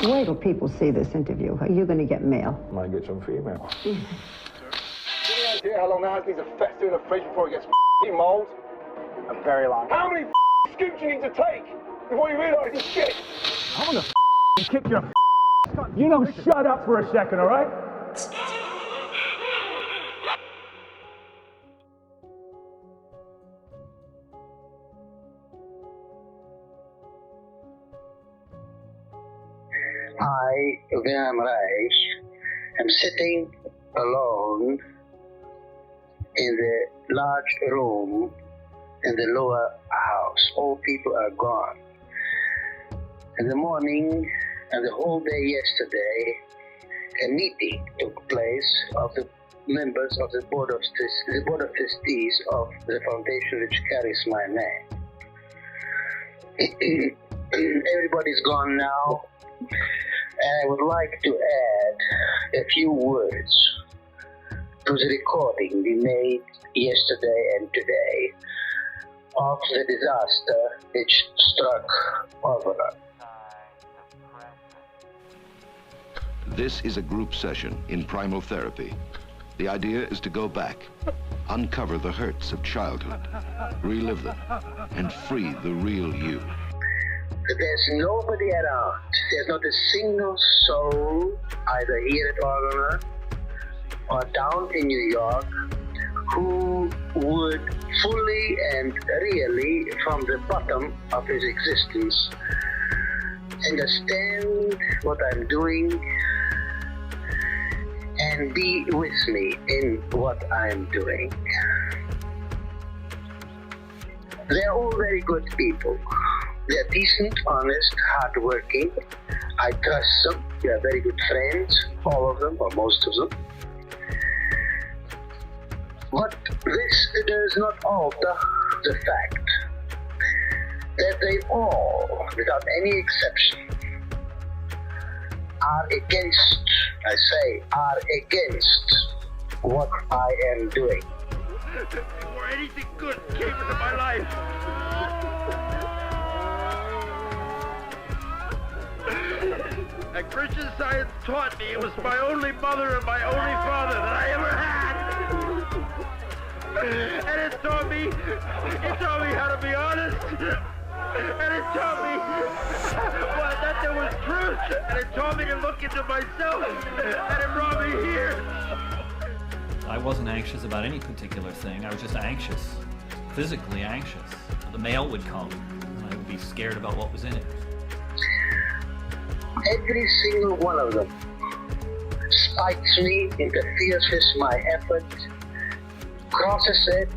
Wait till people see this interview. You're going to get mail. Might get some female. Any idea how long that house needs to fester in the fridge before it gets mold? A very long. How many scoops you need to take before you realise it's shit? I'm gonna kick your. You know, shut up for a second, all right? I, Wilhelm Reich, am sitting alone in the large room in the lower house. All people are gone. In the morning and the whole day yesterday, a meeting took place of the members of the board of trustees of the foundation which carries my name. Everybody's gone now. And I would like to add a few words to the recording we made yesterday and today of the disaster which struck over us. This is a group session in primal therapy. The idea is to go back, uncover the hurts of childhood, relive them, and free the real you. There's nobody around. There's not a single soul, either here at Orgasm or down in New York, who would fully and really, from the bottom of his existence, understand what I'm doing and be with me in what I'm doing. They're all very good people. They're decent, honest, hardworking. I trust them. They're very good friends, all of them, or most of them. But this does not alter the fact that they all, without any exception, are against what I am doing. Before anything good came into my life, and Christian Science taught me it was my only mother and my only father that I ever had. And it taught me how to be honest. And it taught me that there was truth. And it taught me to look into myself. And it brought me here. I wasn't anxious about any particular thing. I was just anxious, physically anxious. The mail would come, and I would be scared about what was in it. Every single one of them spikes me, interferes with my effort, crosses it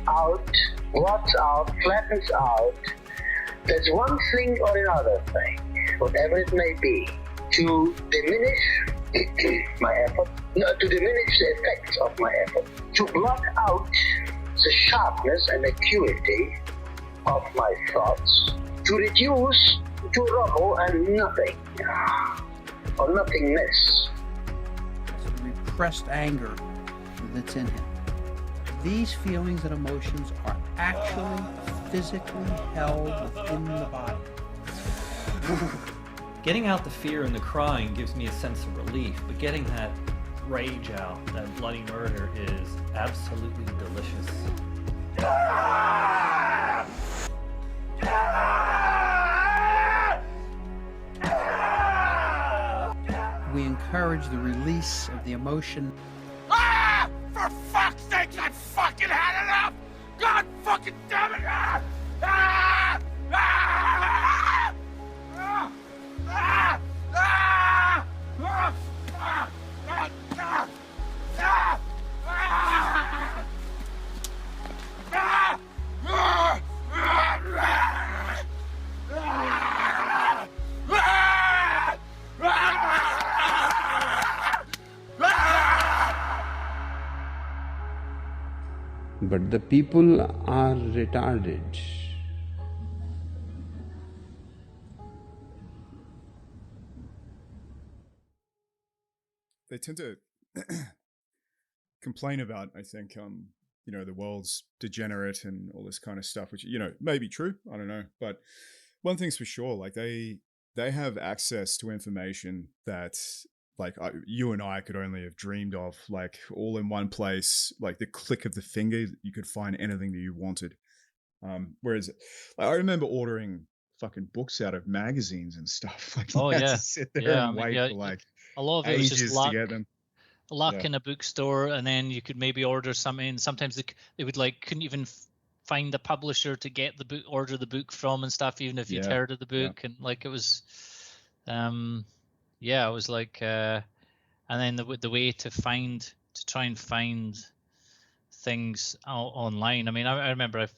out, blots out, flattens out. There's one thing or another thing, whatever it may be, to diminish my effort, to diminish the effects of my effort, to blot out the sharpness and acuity of my thoughts, to reduce to rubble and nothing, or nothingness. The repressed anger that's in him. These feelings and emotions are actually physically held within the body. Getting out the fear and the crying gives me a sense of relief, but getting that rage out, that bloody murder, is absolutely delicious. We encourage the release of the emotion. Ah! For fuck's sake, I fucking had enough! God fucking damn it! Ah! Ah! Ah! Ah! Ah! Ah! Ah! Ah! Ah! Ah! But the people are retarded. They tend to complain about, I think, the world's degenerate and all this kind of stuff, which, may be true. I don't know. But one thing's for sure, like they they have access to information that like you and I could only have dreamed of, like all in one place, like the click of the finger, you could find anything that you wanted. Whereas I remember ordering fucking books out of magazines and stuff. Like you had to sit there and wait for like a lot of it was just ages luck. to get them. Luck in a bookstore, and then you could maybe order something. Sometimes they would like couldn't even find a publisher to get the book, order the book from and stuff, even if you'd heard of the book. And like it was it was like and then the way to try and find things online. I mean, I remember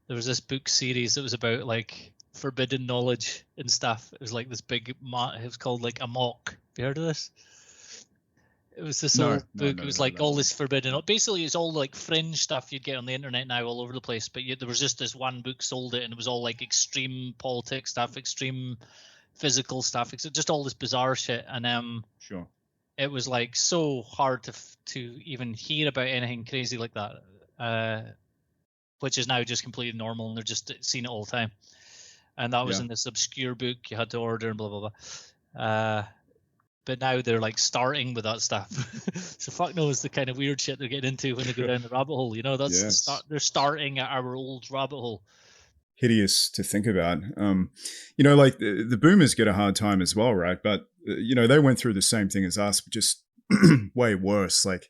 there was this book series that was about like forbidden knowledge and stuff. It was like this big it was called like Amok. Have you heard of this? It was this old book. It was like all this forbidden. Basically, it's all like fringe stuff you'd get on the internet now all over the place. But there was just this one book sold it, and it was all like extreme politics stuff, extreme physical stuff, just all this bizarre shit. And it was like so hard to even hear about anything crazy like that, which is now just completely normal, and they're just seeing it all the time. And that was in this obscure book you had to order and blah blah blah. But now they're like starting with that stuff. So fuck knows the kind of weird shit they're getting into when they go down the rabbit hole. You know, that's they're starting at our old rabbit hole. Hideous to think about. You know, like the boomers get a hard time as well, right? But you know, they went through the same thing as us, but just way worse. Like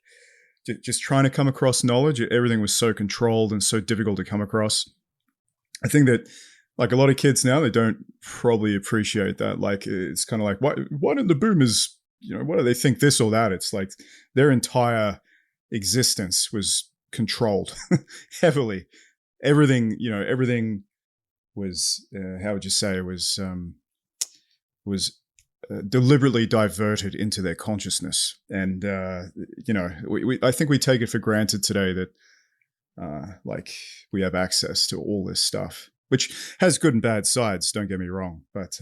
just trying to come across knowledge. Everything was so controlled and so difficult to come across. I think that like a lot of kids now, they don't probably appreciate that. Like it's kind of like, why don't the boomers, you know, why do they think this or that? It's like their entire existence was controlled heavily. Everything, you know, everything was, how would you say, was deliberately diverted into their consciousness. And, you know, I think we take it for granted today that like we have access to all this stuff, which has good and bad sides, don't get me wrong. But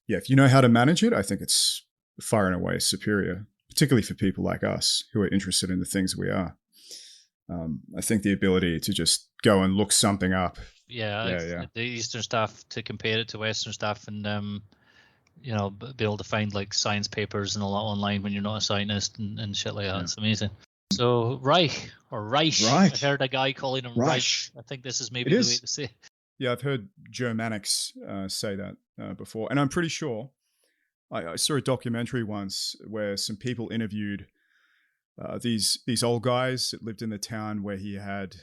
if you know how to manage it, I think it's far and away superior, particularly for people like us who are interested in the things we are. I think the ability to just go and look something up. The Eastern stuff, to compare it to Western stuff, and you know, be able to find like science papers and all that online when you're not a scientist and shit like that. It's amazing. So Reich. I heard a guy calling him Reich. I think this is maybe the way to say it. Yeah, I've heard Germanics say that before. And I'm pretty sure I saw a documentary once where some people interviewed these old guys that lived in the town where he had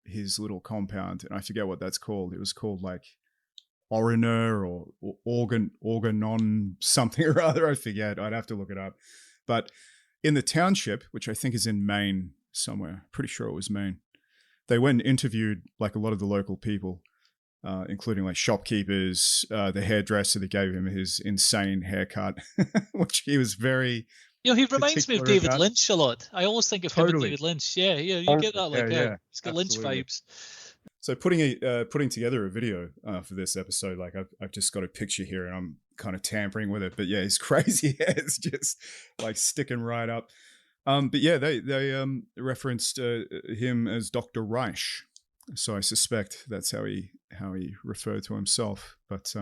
his little compound. And I forget what that's called. It was called like Oriner or Organon something or other. I forget. I'd have to look it up. But in the township, which I think is in Maine somewhere, pretty sure it was Maine, they went and interviewed like a lot of the local people, including like shopkeepers, the hairdresser that gave him his insane haircut, which he was very... You know, he reminds me of David Lynch a lot. I always think of him and David Lynch. Yeah, you get that like he's got Lynch vibes. So putting together a video for this episode, like I've just got a picture here and I'm kind of tampering with it. But yeah, his crazy hair is just like sticking right up. But yeah, they referenced him as Dr. Reich, so I suspect that's how he referred to himself. But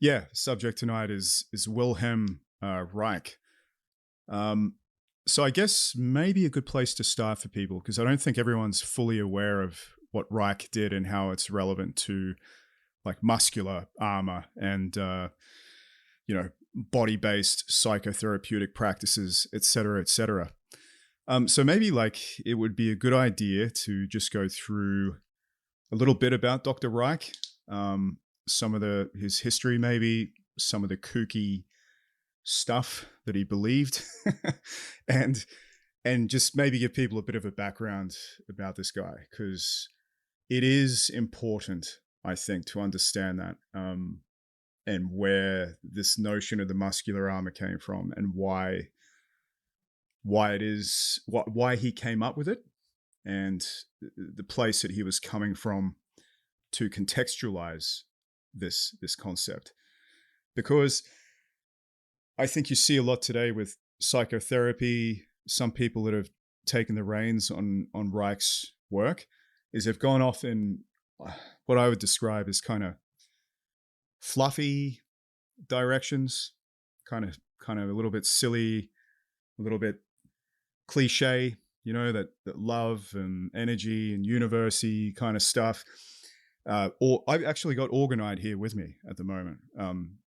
yeah, subject tonight is Wilhelm Reich. So I guess maybe a good place to start for people, because I don't think everyone's fully aware of what Reich did and how it's relevant to like muscular armor and you know, body-based psychotherapeutic practices, et cetera, et cetera. So maybe like it would be a good idea to just go through a little bit about Dr. Reich, some of his history, maybe some of the kooky stuff that he believed, and just maybe give people a bit of a background about this guy, because it is important, I think, to understand that. And where this notion of the muscular armor came from, and why he came up with it, and the place that he was coming from to contextualize this concept. Because I think you see a lot today with psychotherapy, some people that have taken the reins on Reich's work is they've gone off in what I would describe as kind of fluffy directions, kind of a little bit silly, a little bit cliche, you know, that love and energy and university kind of stuff. Or I've actually got Orgonite here with me at the moment,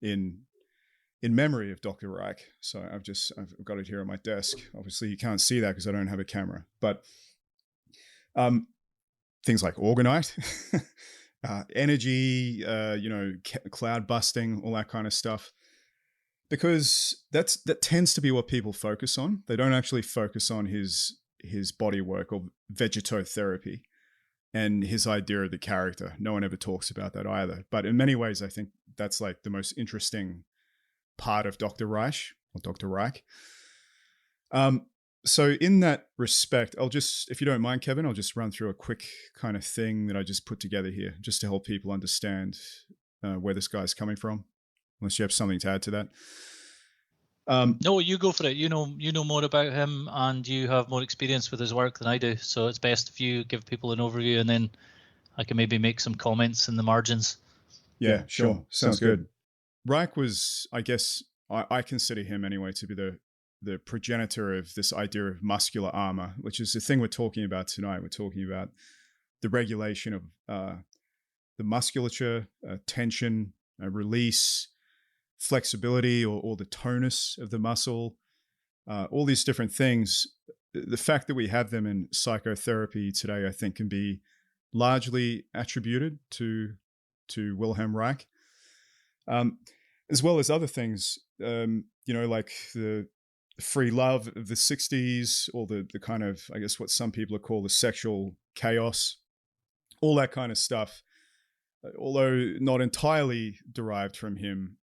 in memory of Dr. Reich. So I've got it here on my desk. Obviously you can't see that because I don't have a camera, but things like Orgonite, energy, you know, cloud busting, all that kind of stuff. Because that tends to be what people focus on. They don't actually focus on his body work or vegetotherapy and his idea of the character. No one ever talks about that either. But in many ways, I think that's like the most interesting part of Dr. Reich or Dr. Reich. So in that respect, I'll just, if you don't mind, Kevin, I'll just run through a quick kind of thing that I just put together here, just to help people understand where this guy's coming from. Unless you have something to add to that. No, you go for it. You know more about him, and you have more experience with his work than I do. So it's best if you give people an overview, and then I can maybe make some comments in the margins. Yeah, sure. Sounds good. Reich was, I guess, I consider him anyway to be the progenitor of this idea of muscular armor, which is the thing we're talking about tonight. We're talking about the regulation of the musculature, tension, release, flexibility, or the tonus of the muscle, all these different things. The fact that we have them in psychotherapy today, I think, can be largely attributed to Wilhelm Reich, as well as other things, you know, like the free love of the 60s, or the kind of, I guess, what some people call the sexual chaos, all that kind of stuff, although not entirely derived from him,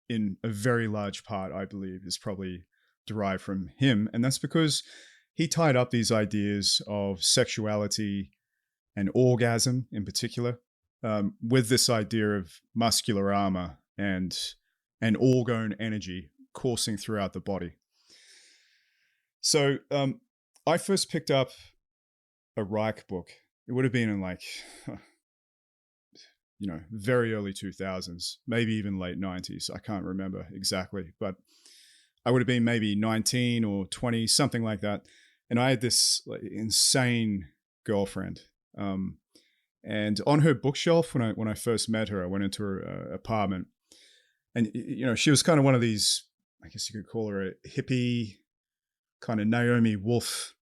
in a very large part, I believe, is probably derived from him. And that's because he tied up these ideas of sexuality and orgasm in particular with this idea of muscular armor and orgone energy coursing throughout the body. So I first picked up a Reich book. It would have been in like, you know, very early 2000s, maybe even late 90s. I can't remember exactly, but I would have been maybe 19 or 20, something like that. And I had this like insane girlfriend. And on her bookshelf, when I first met her, I went into her apartment, and, you know, she was kind of one of these, I guess you could call her a hippie, kind of Naomi Wolf,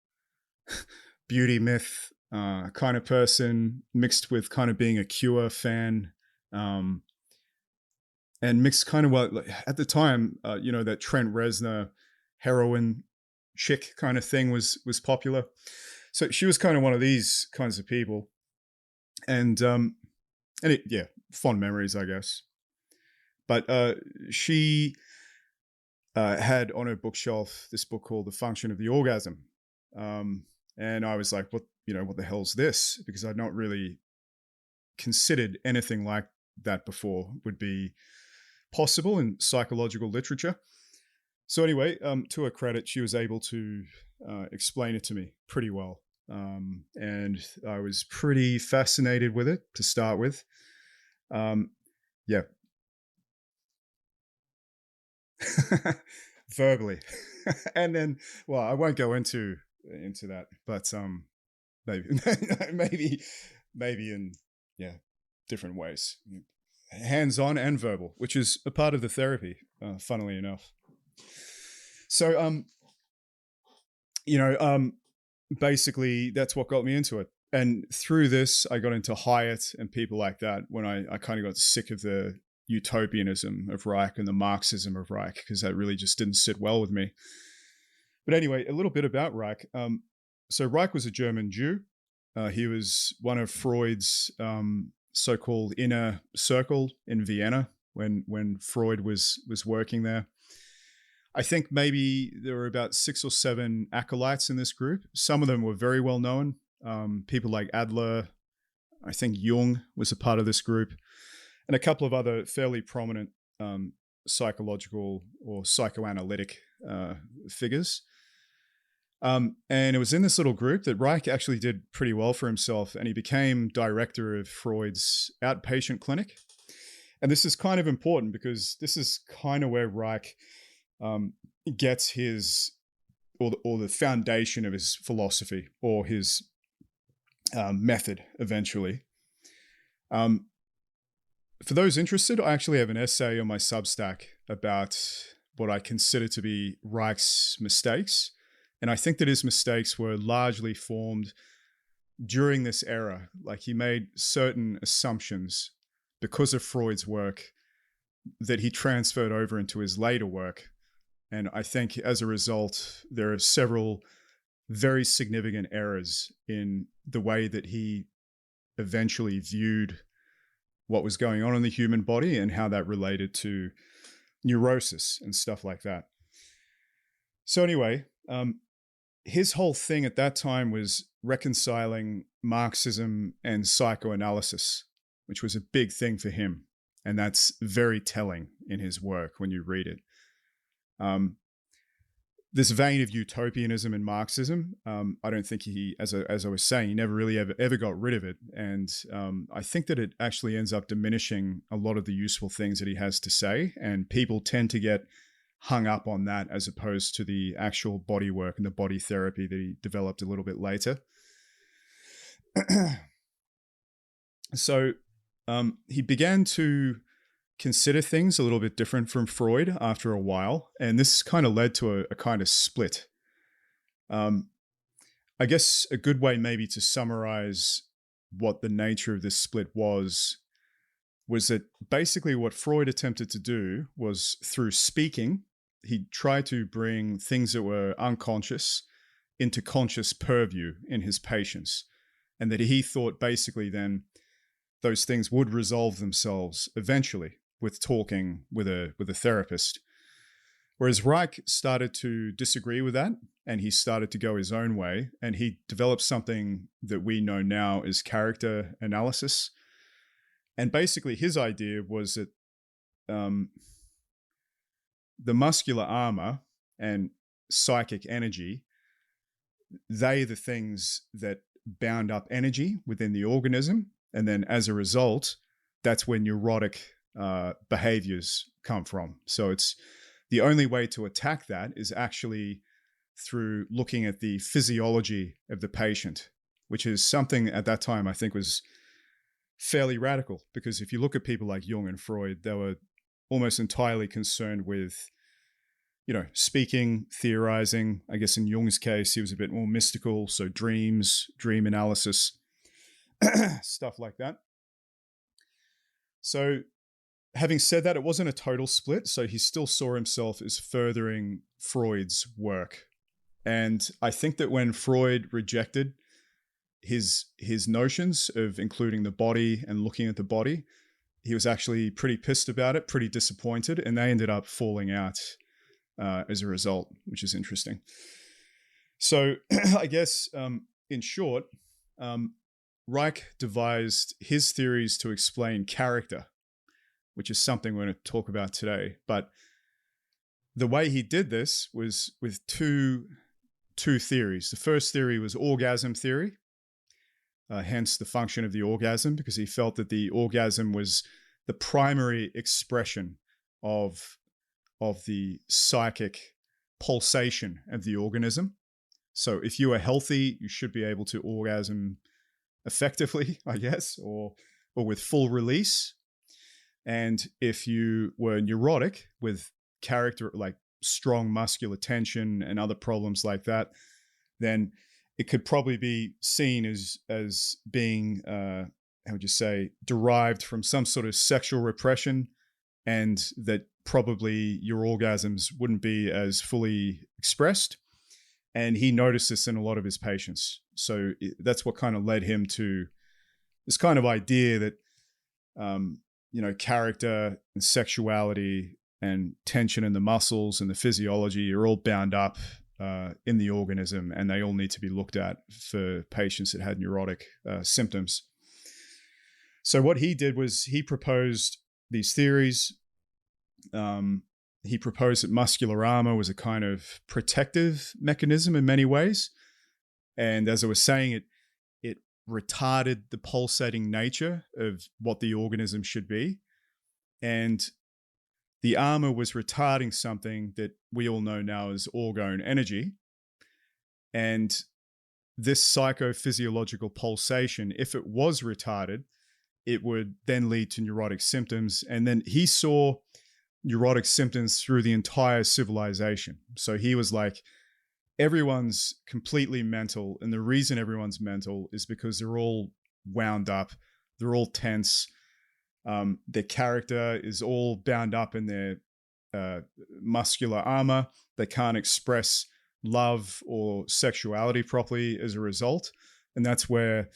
beauty myth kind of person, mixed with kind of being a Cure fan, and mixed kind of what, at the time, you know, that Trent Reznor heroin chick kind of thing was popular. So she was kind of one of these kinds of people. And yeah, fond memories, I guess. But she had on her bookshelf this book called The Function of the Orgasm. And I was like, what the hell's this? Because I'd not really considered anything like that before would be possible in psychological literature. So anyway, to her credit, she was able to explain it to me pretty well. And I was pretty fascinated with it to start with. Yeah. Verbally. And then, well, I won't go into that, but maybe in different ways, hands-on and verbal, which is a part of the therapy, funnily enough. So basically that's what got me into it, and through this I got into Hyatt and people like that when I kind of got sick of the utopianism of Reich and the Marxism of Reich, because that really just didn't sit well with me. But anyway, a little bit about Reich. So Reich was a German Jew. He was one of Freud's so-called inner circle in Vienna when Freud was working there. I think maybe there were about 6 or 7 acolytes in this group. Some of them were very well known. People like Adler, I think Jung was a part of this group, and a couple of other fairly prominent psychological or psychoanalytic figures. And it was in this little group that Reich actually did pretty well for himself, and he became director of Freud's outpatient clinic. And this is kind of important because this is kind of where Reich gets his, or the foundation of his philosophy or his method eventually. For those interested, I actually have an essay on my Substack about what I consider to be Reich's mistakes. And I think that his mistakes were largely formed during this era. Like, he made certain assumptions because of Freud's work that he transferred over into his later work. And I think as a result, there are several very significant errors in the way that he eventually viewed what was going on in the human body and how that related to neurosis and stuff like that. So anyway, his whole thing at that time was reconciling Marxism and psychoanalysis, which was a big thing for him. And that's very telling in his work when you read it. This vein of utopianism in Marxism, I don't think he, as I was saying, he never really ever got rid of it. And I think that it actually ends up diminishing a lot of the useful things that he has to say. And people tend to get hung up on that as opposed to the actual body work and the body therapy that he developed a little bit later. So he began to consider things a little bit different from Freud after a while, and this kind of led to a kind of split. I guess a good way maybe to summarize what the nature of this split was that basically what Freud attempted to do was, through speaking, he tried to bring things that were unconscious into conscious purview in his patients, and that he thought basically then those things would resolve themselves eventually with talking with a therapist. Whereas Reich started to disagree with that, and he started to go his own way, and he developed something that we know now as character analysis. And basically his idea was that the muscular armor and psychic energy, they are the things that bound up energy within the organism. And then as a result, that's where neurotic behaviors come from. So it's the only way to attack that is actually through looking at the physiology of the patient, which is something at that time I think was fairly radical, because if you look at people like Jung and Freud, they were almost entirely concerned with, speaking, theorizing. I guess in Jung's case, he was a bit more mystical. So dreams, dream analysis, stuff like that. So having said that, it wasn't a total split. So he still saw himself as furthering Freud's work. And I think that when Freud rejected his notions of including the body and looking at the body, he was actually pretty pissed about it, pretty disappointed, and they ended up falling out as a result, which is interesting. So I guess in short, Reich devised his theories to explain character, which is something we're going to talk about today. But the way he did this was with two theories. The first theory was orgasm theory, hence the function of the orgasm, because he felt that the orgasm was the primary expression of the psychic pulsation of the organism. So if you are healthy, you should be able to orgasm effectively, I guess, or with full release. And if you were neurotic with character, like strong muscular tension and other problems like that, then it could probably be seen as being, how would you say, derived from some sort of sexual repression, and that probably your orgasms wouldn't be as fully expressed. And he noticed this in a lot of his patients. So that's what kind of led him to this kind of idea that, character and sexuality and tension in the muscles and the physiology are all bound up in the organism, and they all need to be looked at for patients that had neurotic symptoms. So what he did was he proposed these theories. He proposed that muscular armor was a kind of protective mechanism in many ways. And as I was saying, it retarded the pulsating nature of what the organism should be. and the armour was retarding something that we all know now as orgone energy. And this psycho-physiological pulsation, if it was retarded, it would then lead to neurotic symptoms. And then he saw neurotic symptoms through the entire civilization. So he was like, everyone's completely mental. And the reason everyone's mental is because they're all wound up. They're all tense. Their character is all bound up in their muscular armor. They can't express love or sexuality properly as a result. And that's where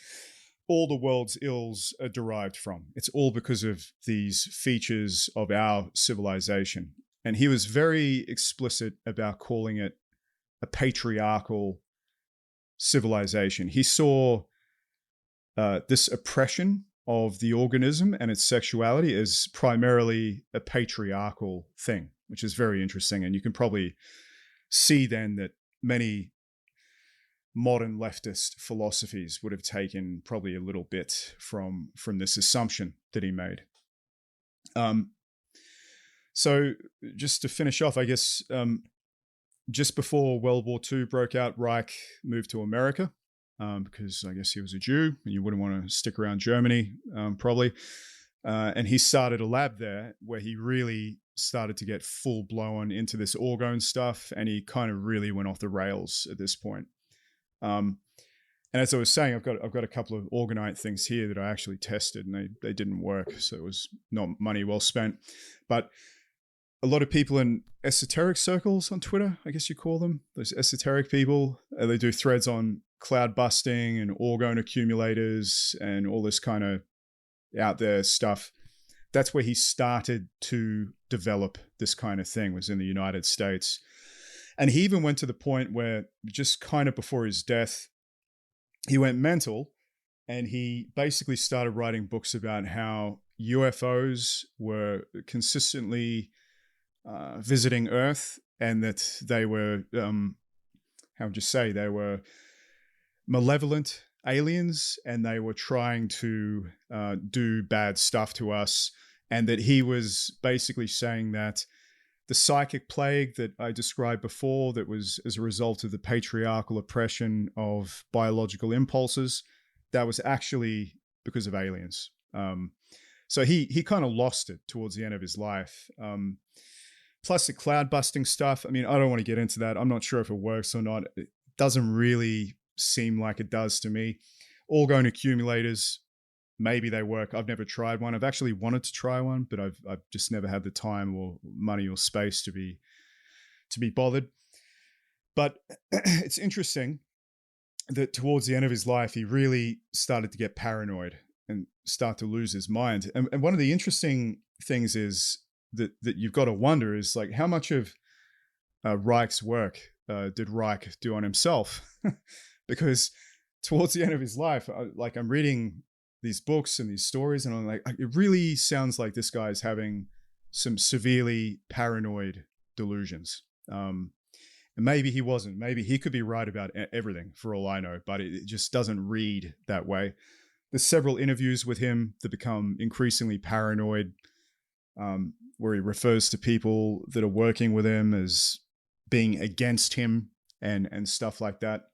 all the world's ills are derived from. It's all because of these features of our civilization. And he was very explicit about calling it a patriarchal civilization. He saw this oppression of the organism and its sexuality as primarily a patriarchal thing, which is very interesting. And you can probably see then that many modern leftist philosophies would have taken probably a little bit from this assumption that he made. So just to finish off, I guess, just before World War II broke out, Reich moved to America because I guess he was a Jew and you wouldn't want to stick around Germany, probably. And he started a lab there where he really started to get full blown into this orgone stuff, and he kind of really went off the rails at this point. And as I was saying, I've got a couple of orgonite things here that I actually tested, and they didn't work, so it was not money well spent. But a lot of people in esoteric circles on Twitter, I guess you call them, those esoteric people, they do threads on cloud busting and orgone accumulators and all this kind of out there stuff. That's where he started to develop this kind of thing, was in the United States. And he even went to the point where just kind of before his death, he went mental and he basically started writing books about how UFOs were consistently visiting Earth, and that they were, how would you say, they were malevolent aliens and they were trying to do bad stuff to us. And that he was basically saying that the psychic plague that I described before, that was as a result of the patriarchal oppression of biological impulses, that was actually because of aliens. So he kind of lost it towards the end of his life. Plus the cloud busting stuff. I mean, I don't want to get into that. I'm not sure if it works or not. It doesn't really seem like it does to me. Orgone accumulators, maybe they work. I've never tried one. I've actually wanted to try one, but I've just never had the time or money or space to be bothered. But it's interesting that towards the end of his life, he really started to get paranoid and start to lose his mind. And one of the interesting things is that you've got to wonder is like, how much of Reich's work did Reich do on himself? Because towards the end of his life, I'm reading these books and these stories, and I'm like, it really sounds like this guy is having some severely paranoid delusions. And maybe he wasn't. Maybe he could be right about everything for all I know, but it just doesn't read that way. There's several interviews with him that become increasingly paranoid, where he refers to people that are working with him as being against him and stuff like that.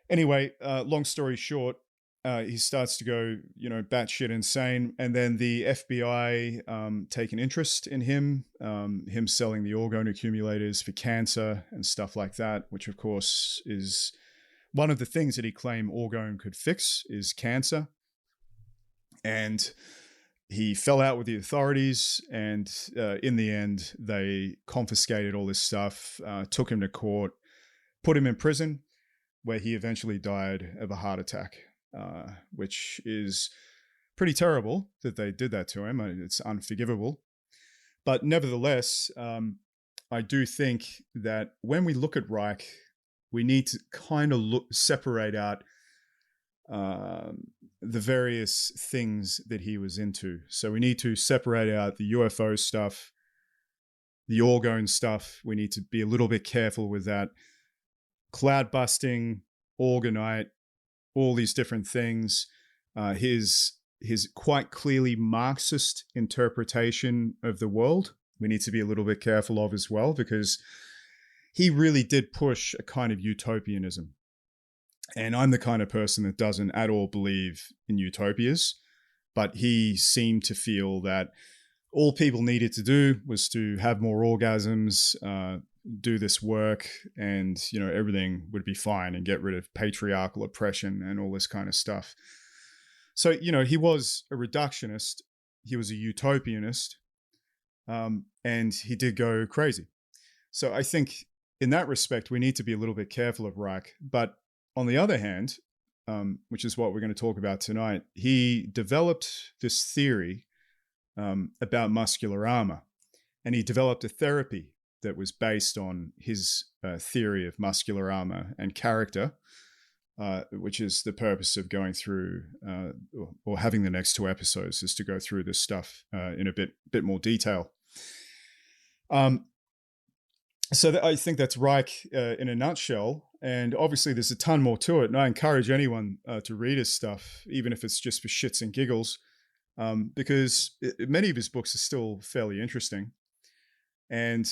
Anyway, long story short, he starts to go, batshit insane. And then the FBI take an interest in him selling the orgone accumulators for cancer and stuff like that, which of course is one of the things that he claimed orgone could fix, is cancer. And he fell out with the authorities, and in the end, they confiscated all this stuff, took him to court, put him in prison, where he eventually died of a heart attack. Which is pretty terrible that they did that to him. It's unforgivable. But nevertheless, I do think that when we look at Reich, we need to kind of separate out the various things that he was into. So we need to separate out the UFO stuff, the orgone stuff. We need to be a little bit careful with that. Cloud busting, orgonite, all these different things. His his quite clearly Marxist interpretation of the world, we need to be a little bit careful of as well, because he really did push a kind of utopianism. And I'm the kind of person that doesn't at all believe in utopias, but he seemed to feel that all people needed to do was to have more orgasms, do this work, and, you know, everything would be fine, and get rid of patriarchal oppression and all this kind of stuff. So, you know, he was a reductionist, he was a utopianist, and he did go crazy. So I think in that respect, we need to be a little bit careful of Reich. But on the other hand, which is what we're going to talk about tonight, he developed this theory about muscular armor, and he developed a therapy that was based on his theory of muscular armor and character, which is the purpose of going through or having the next 2 episodes, is to go through this stuff in a bit more detail. So I think that's Reich in a nutshell. And obviously there's a ton more to it. And I encourage anyone to read his stuff, even if it's just for shits and giggles, because many of his books are still fairly interesting. And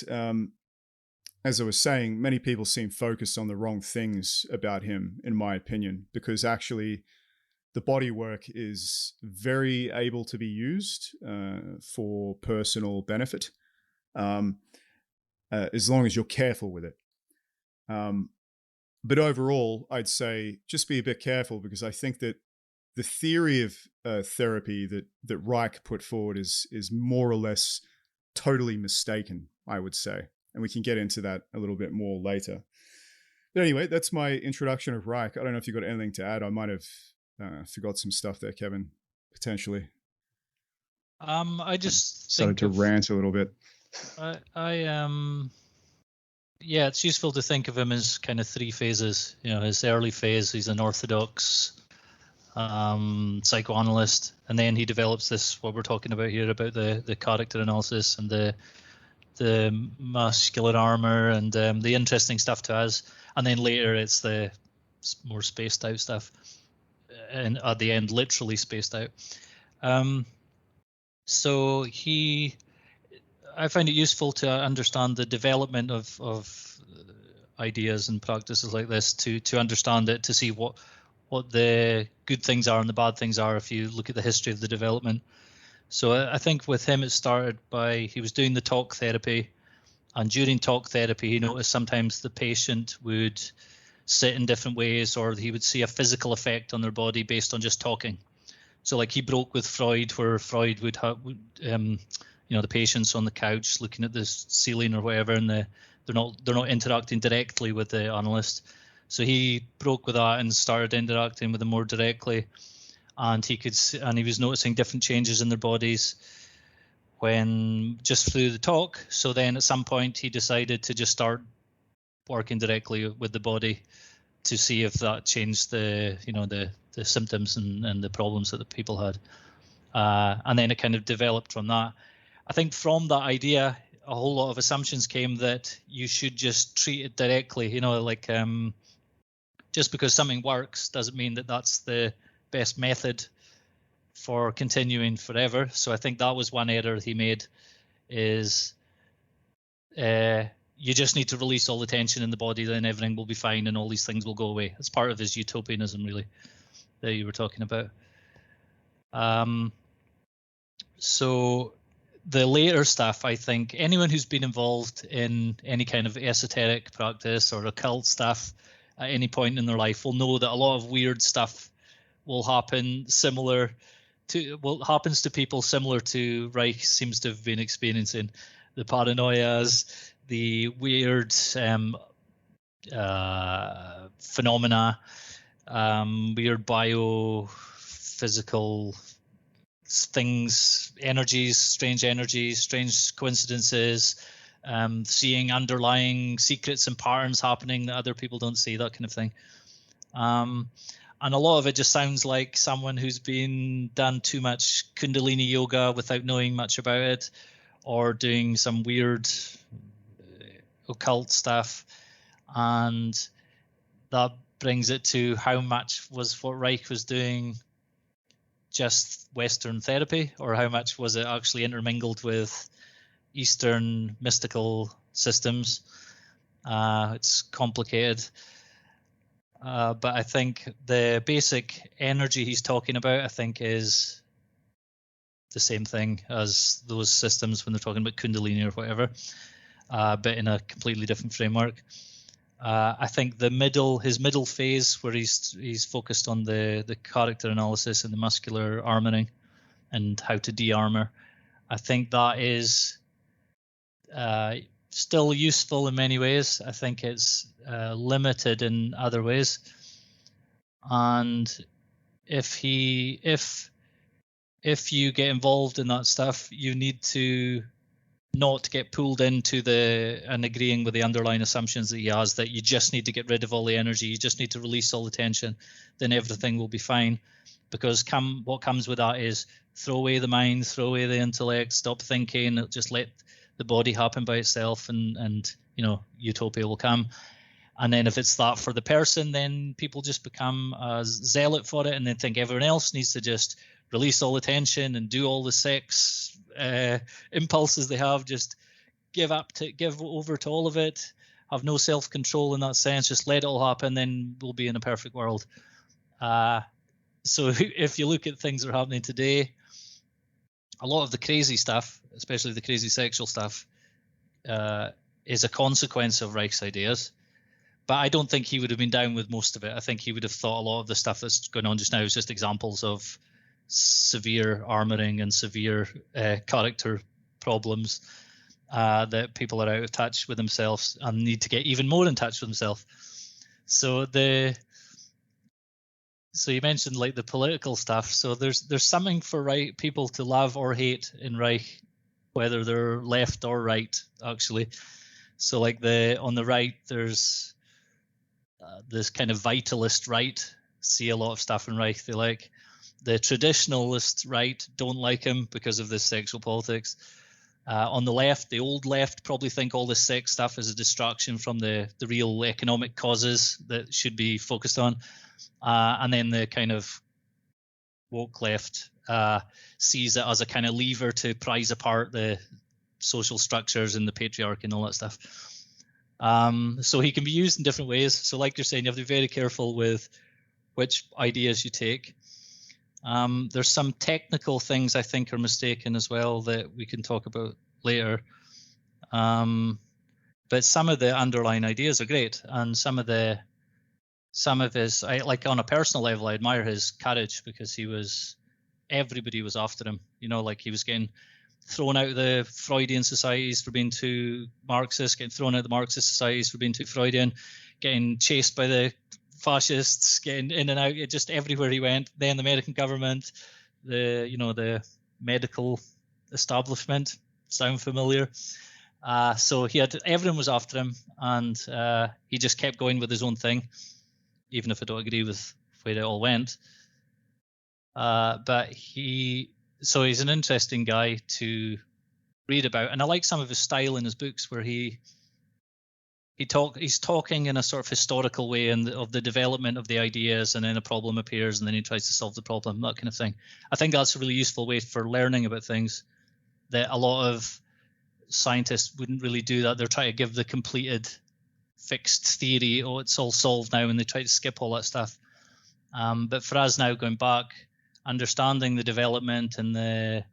as I was saying, many people seem focused on the wrong things about him, in my opinion, because actually the body work is very able to be used for personal benefit, as long as you're careful with it. But overall, I'd say just be a bit careful, because I think that the theory of therapy that Reich put forward is more or less totally mistaken, I would say. And we can get into that a little bit more later. But anyway, that's my introduction of Reich. I don't know if you've got anything to add. I might have forgot some stuff there, Kevin, potentially. I just started to rant a little bit. Yeah, it's useful to think of him as kind of 3 phases. You know, his early phase, he's an orthodox psychoanalyst, and then he develops this, what we're talking about here, about the character analysis and the muscular armor and the interesting stuff to us. And then later it's the more spaced out stuff, and at the end literally spaced out. So I find it useful to understand the development of ideas and practices like this, to understand it, to see what the good things are and the bad things are if you look at the history of the development. So I think with him it started by, he was doing the talk therapy, and during talk therapy he noticed sometimes the patient would sit in different ways, or he would see a physical effect on their body based on just talking. So like he broke with Freud, where Freud would have the patients on the couch looking at the ceiling or whatever, and they're not interacting directly with the analyst. So he broke with that and started interacting with them more directly, and he was noticing different changes in their bodies when just through the talk. So then at some point he decided to just start working directly with the body to see if that changed the symptoms and the problems that the people had, and then it kind of developed from that. I think from that idea, a whole lot of assumptions came that you should just treat it directly. Just because something works doesn't mean that that's the best method for continuing forever. So I think that was one error he made, is you just need to release all the tension in the body, then everything will be fine and all these things will go away. It's part of his utopianism, really, that you were talking about. So the later stuff, I think anyone who's been involved in any kind of esoteric practice or occult stuff at any point in their life will know that a lot of weird stuff will happen happens to people similar to Reich seems to have been experiencing. The paranoias, the weird phenomena, weird biophysical things, strange coinencidences, seeing underlying secrets and patterns happening that other people don't see, that kind of thing. And a lot of it just sounds like someone who's done too much Kundalini yoga without knowing much about it, or doing some weird occult stuff. And that brings it to how much was what Reich was doing just Western therapy, or how much was it actually intermingled with Eastern mystical systems? It's complicated. But I think the basic energy he's talking about, I think, is the same thing as those systems when they're talking about Kundalini or whatever, but in a completely different framework. I think his middle phase, where he's focused on the character analysis and the muscular armoring and how to de-armor, I think that is still useful in many ways. I think it's limited in other ways. And if you get involved in that stuff, you need to not get pulled into and agreeing with the underlying assumptions that he has, that you just need to get rid of all the energy, you just need to release all the tension, then everything will be fine. Because what comes with that is throw away the mind, throw away the intellect, stop thinking, just let the body happen by itself, and utopia will come. And then if it's that for the person, then people just become a zealot for it, and then think everyone else needs to just release all the tension and do all the sex impulses they have, just give over to all of it, have no self-control in that sense, just let it all happen, then we'll be in a perfect world. So if you look at things that are happening today, a lot of the crazy stuff, especially the crazy sexual stuff, is a consequence of Reich's ideas. But I don't think he would have been down with most of it. I think he would have thought a lot of the stuff that's going on just now is just examples of severe armoring and severe character problems that people are out of touch with themselves and need to get even more in touch with themselves. So you mentioned like the political stuff. So there's something for people to love or hate in Reich, whether they're left or right, actually. So like on the right, there's this kind of vitalist right. See a lot of stuff in Reich they like. The traditionalist right don't like him because of this sexual politics. On the left, the old left probably think all this sex stuff is a distraction from the real economic causes that should be focused on. And then the kind of woke left sees it as a kind of lever to prize apart the social structures and the patriarchy and all that stuff. So he can be used in different ways. So like you're saying, you have to be very careful with which ideas you take. There's some technical things I think are mistaken as well that we can talk about later. But some of the underlying ideas are great, and some of his, like on a personal level, I admire his courage, because everybody was after him. Like he was getting thrown out of the Freudian societies for being too Marxist, getting thrown out of the Marxist societies for being too Freudian, getting chased by the fascists, getting in and out, just everywhere he went. Then the American government, the medical establishment, sound familiar? So everyone was after him, and he just kept going with his own thing, even if I don't agree with where it all went. But he's an interesting guy to read about, and I like some of his style in his books where he's talking in a sort of historical way of the development of the ideas, and then a problem appears and then he tries to solve the problem, that kind of thing. I think that's a really useful way for learning about things, that a lot of scientists wouldn't really do that. They're trying to give the completed fixed theory, it's all solved now, and they try to skip all that stuff. But for us now, going back, understanding the development and the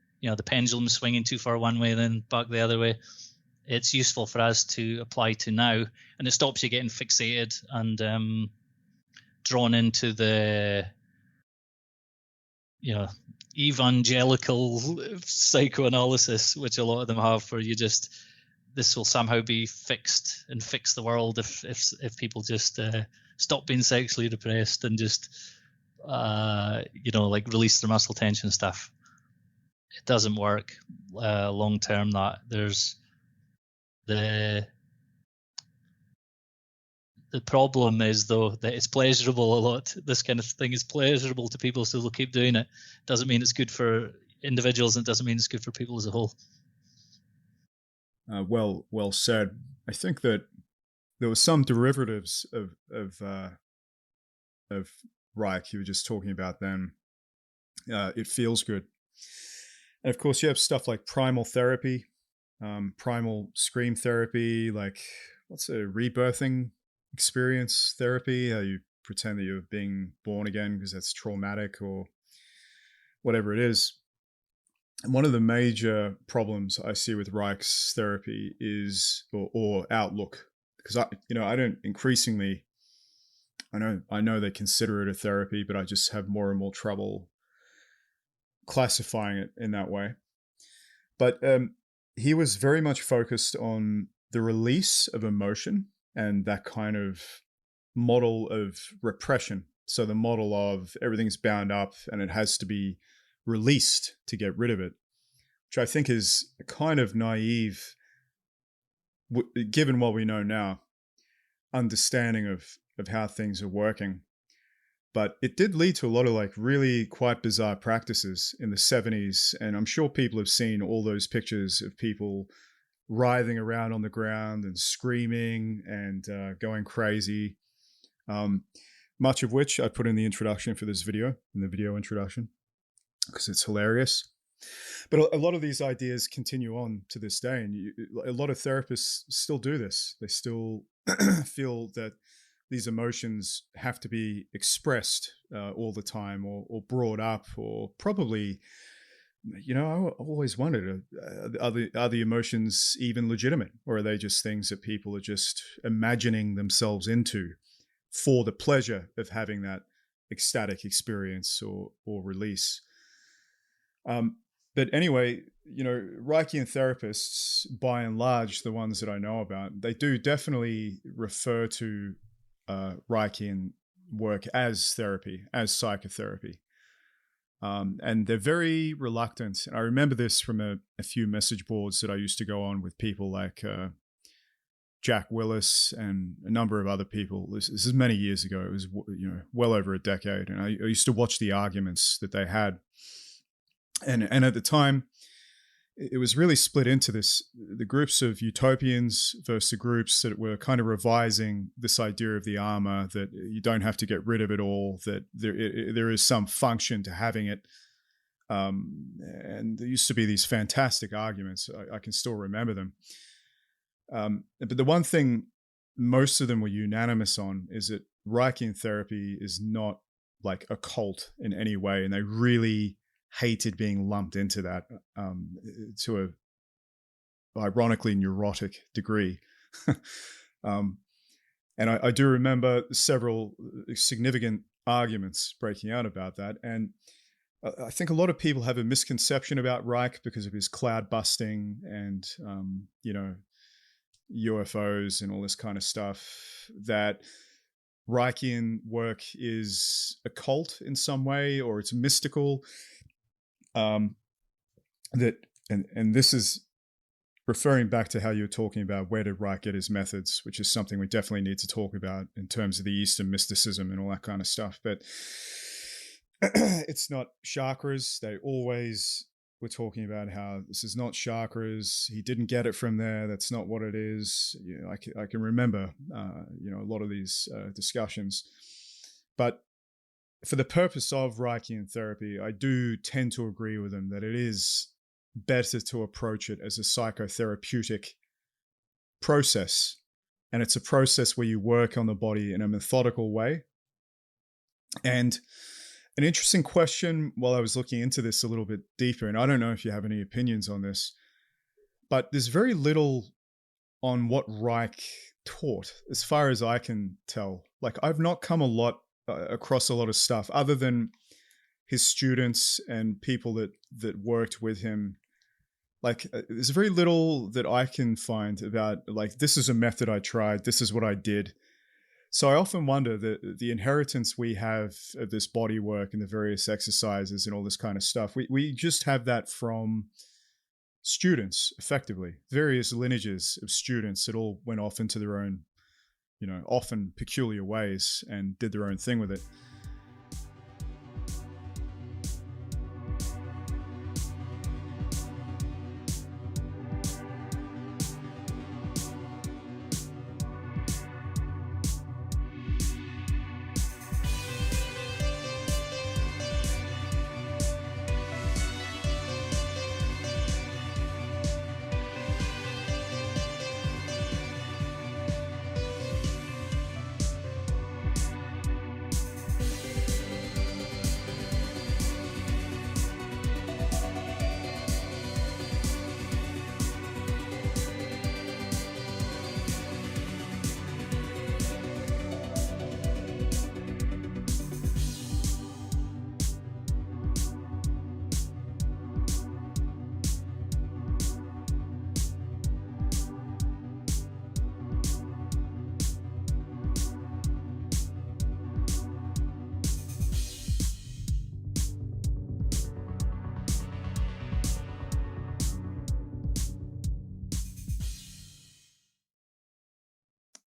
pendulum swinging too far one way then back the other way, it's useful for us to apply to now, and it stops you getting fixated and drawn into the evangelical psychoanalysis, which a lot of them have, where this will somehow be fixed and fix the world if people just stop being sexually depressed and just like release their muscle tension stuff. It doesn't work long term. That there's the problem is, though, that it's pleasurable a lot. This kind of thing is pleasurable to people, so they'll keep doing it. Doesn't mean it's good for individuals, and it doesn't mean it's good for people as a whole. Well said. I think that there was some derivatives of Reich you were just talking about then. it feels good. And of course, you have stuff like primal therapy, primal scream therapy, like what's a rebirthing experience therapy? How you pretend that you're being born again because that's traumatic or whatever it is. And one of the major problems I see with Reich's therapy is, or outlook, because I don't increasingly, I know they consider it a therapy, but I just have more and more trouble classifying it in that way. But he was very much focused on the release of emotion and that kind of model of repression. So the model of everything's bound up and it has to be released to get rid of it, which I think is a kind of naive, given what we know now, understanding of how things are working. But it did lead to a lot of like really quite bizarre practices in the 70s. And I'm sure people have seen all those pictures of people writhing around on the ground and screaming and going crazy. Much of which I put in the introduction for this video, in the video introduction, because it's hilarious. But a lot of these ideas continue on to this day. And a lot of therapists still do this. They still feel that these emotions have to be expressed all the time or brought up, or probably, I always wondered, are the emotions even legitimate, or are they just things that people are just imagining themselves into for the pleasure of having that ecstatic experience or release? But anyway, Reichian therapists, by and large, the ones that I know about, they do definitely refer to Reichian work as therapy, as psychotherapy. And they're very reluctant. And I remember this from a few message boards that I used to go on with people like Jack Willis and a number of other people. This is many years ago. It was well over a decade. And I used to watch the arguments that they had. And at the time, it was really split into the groups of utopians versus the groups that were kind of revising this idea of the armour, that you don't have to get rid of it all, that there is some function to having it. And there used to be these fantastic arguments. I can still remember them. But the one thing most of them were unanimous on is that Reichian therapy is not like a cult in any way. And they really hated being lumped into that to a ironically neurotic degree. And I do remember several significant arguments breaking out about that. And I think a lot of people have a misconception about Reich because of his cloud busting and, UFOs and all this kind of stuff, that Reichian work is a cult in some way, or it's mystical. And this is referring back to how you were talking about where did Reich get his methods, which is something we definitely need to talk about in terms of the Eastern mysticism and all that kind of stuff. But it's not chakras. They always were talking about how this is not chakras. He didn't get it from there. That's not what it is. I can remember, a lot of these discussions. But for the purpose of Reichian therapy, I do tend to agree with him that it is better to approach it as a psychotherapeutic process. And it's a process where you work on the body in a methodical way. And an interesting question while I was looking into this a little bit deeper, and I don't know if you have any opinions on this, but there's very little on what Reich taught, as far as I can tell. Like, I've not come across a lot of stuff other than his students and people that worked with him. Like, there's very little that I can find about, like, this is a method I tried, this is what I did. So I often wonder the inheritance we have of this body work and the various exercises and all this kind of stuff, we just have that from students, effectively, various lineages of students that all went off into their own, often peculiar ways and did their own thing with it.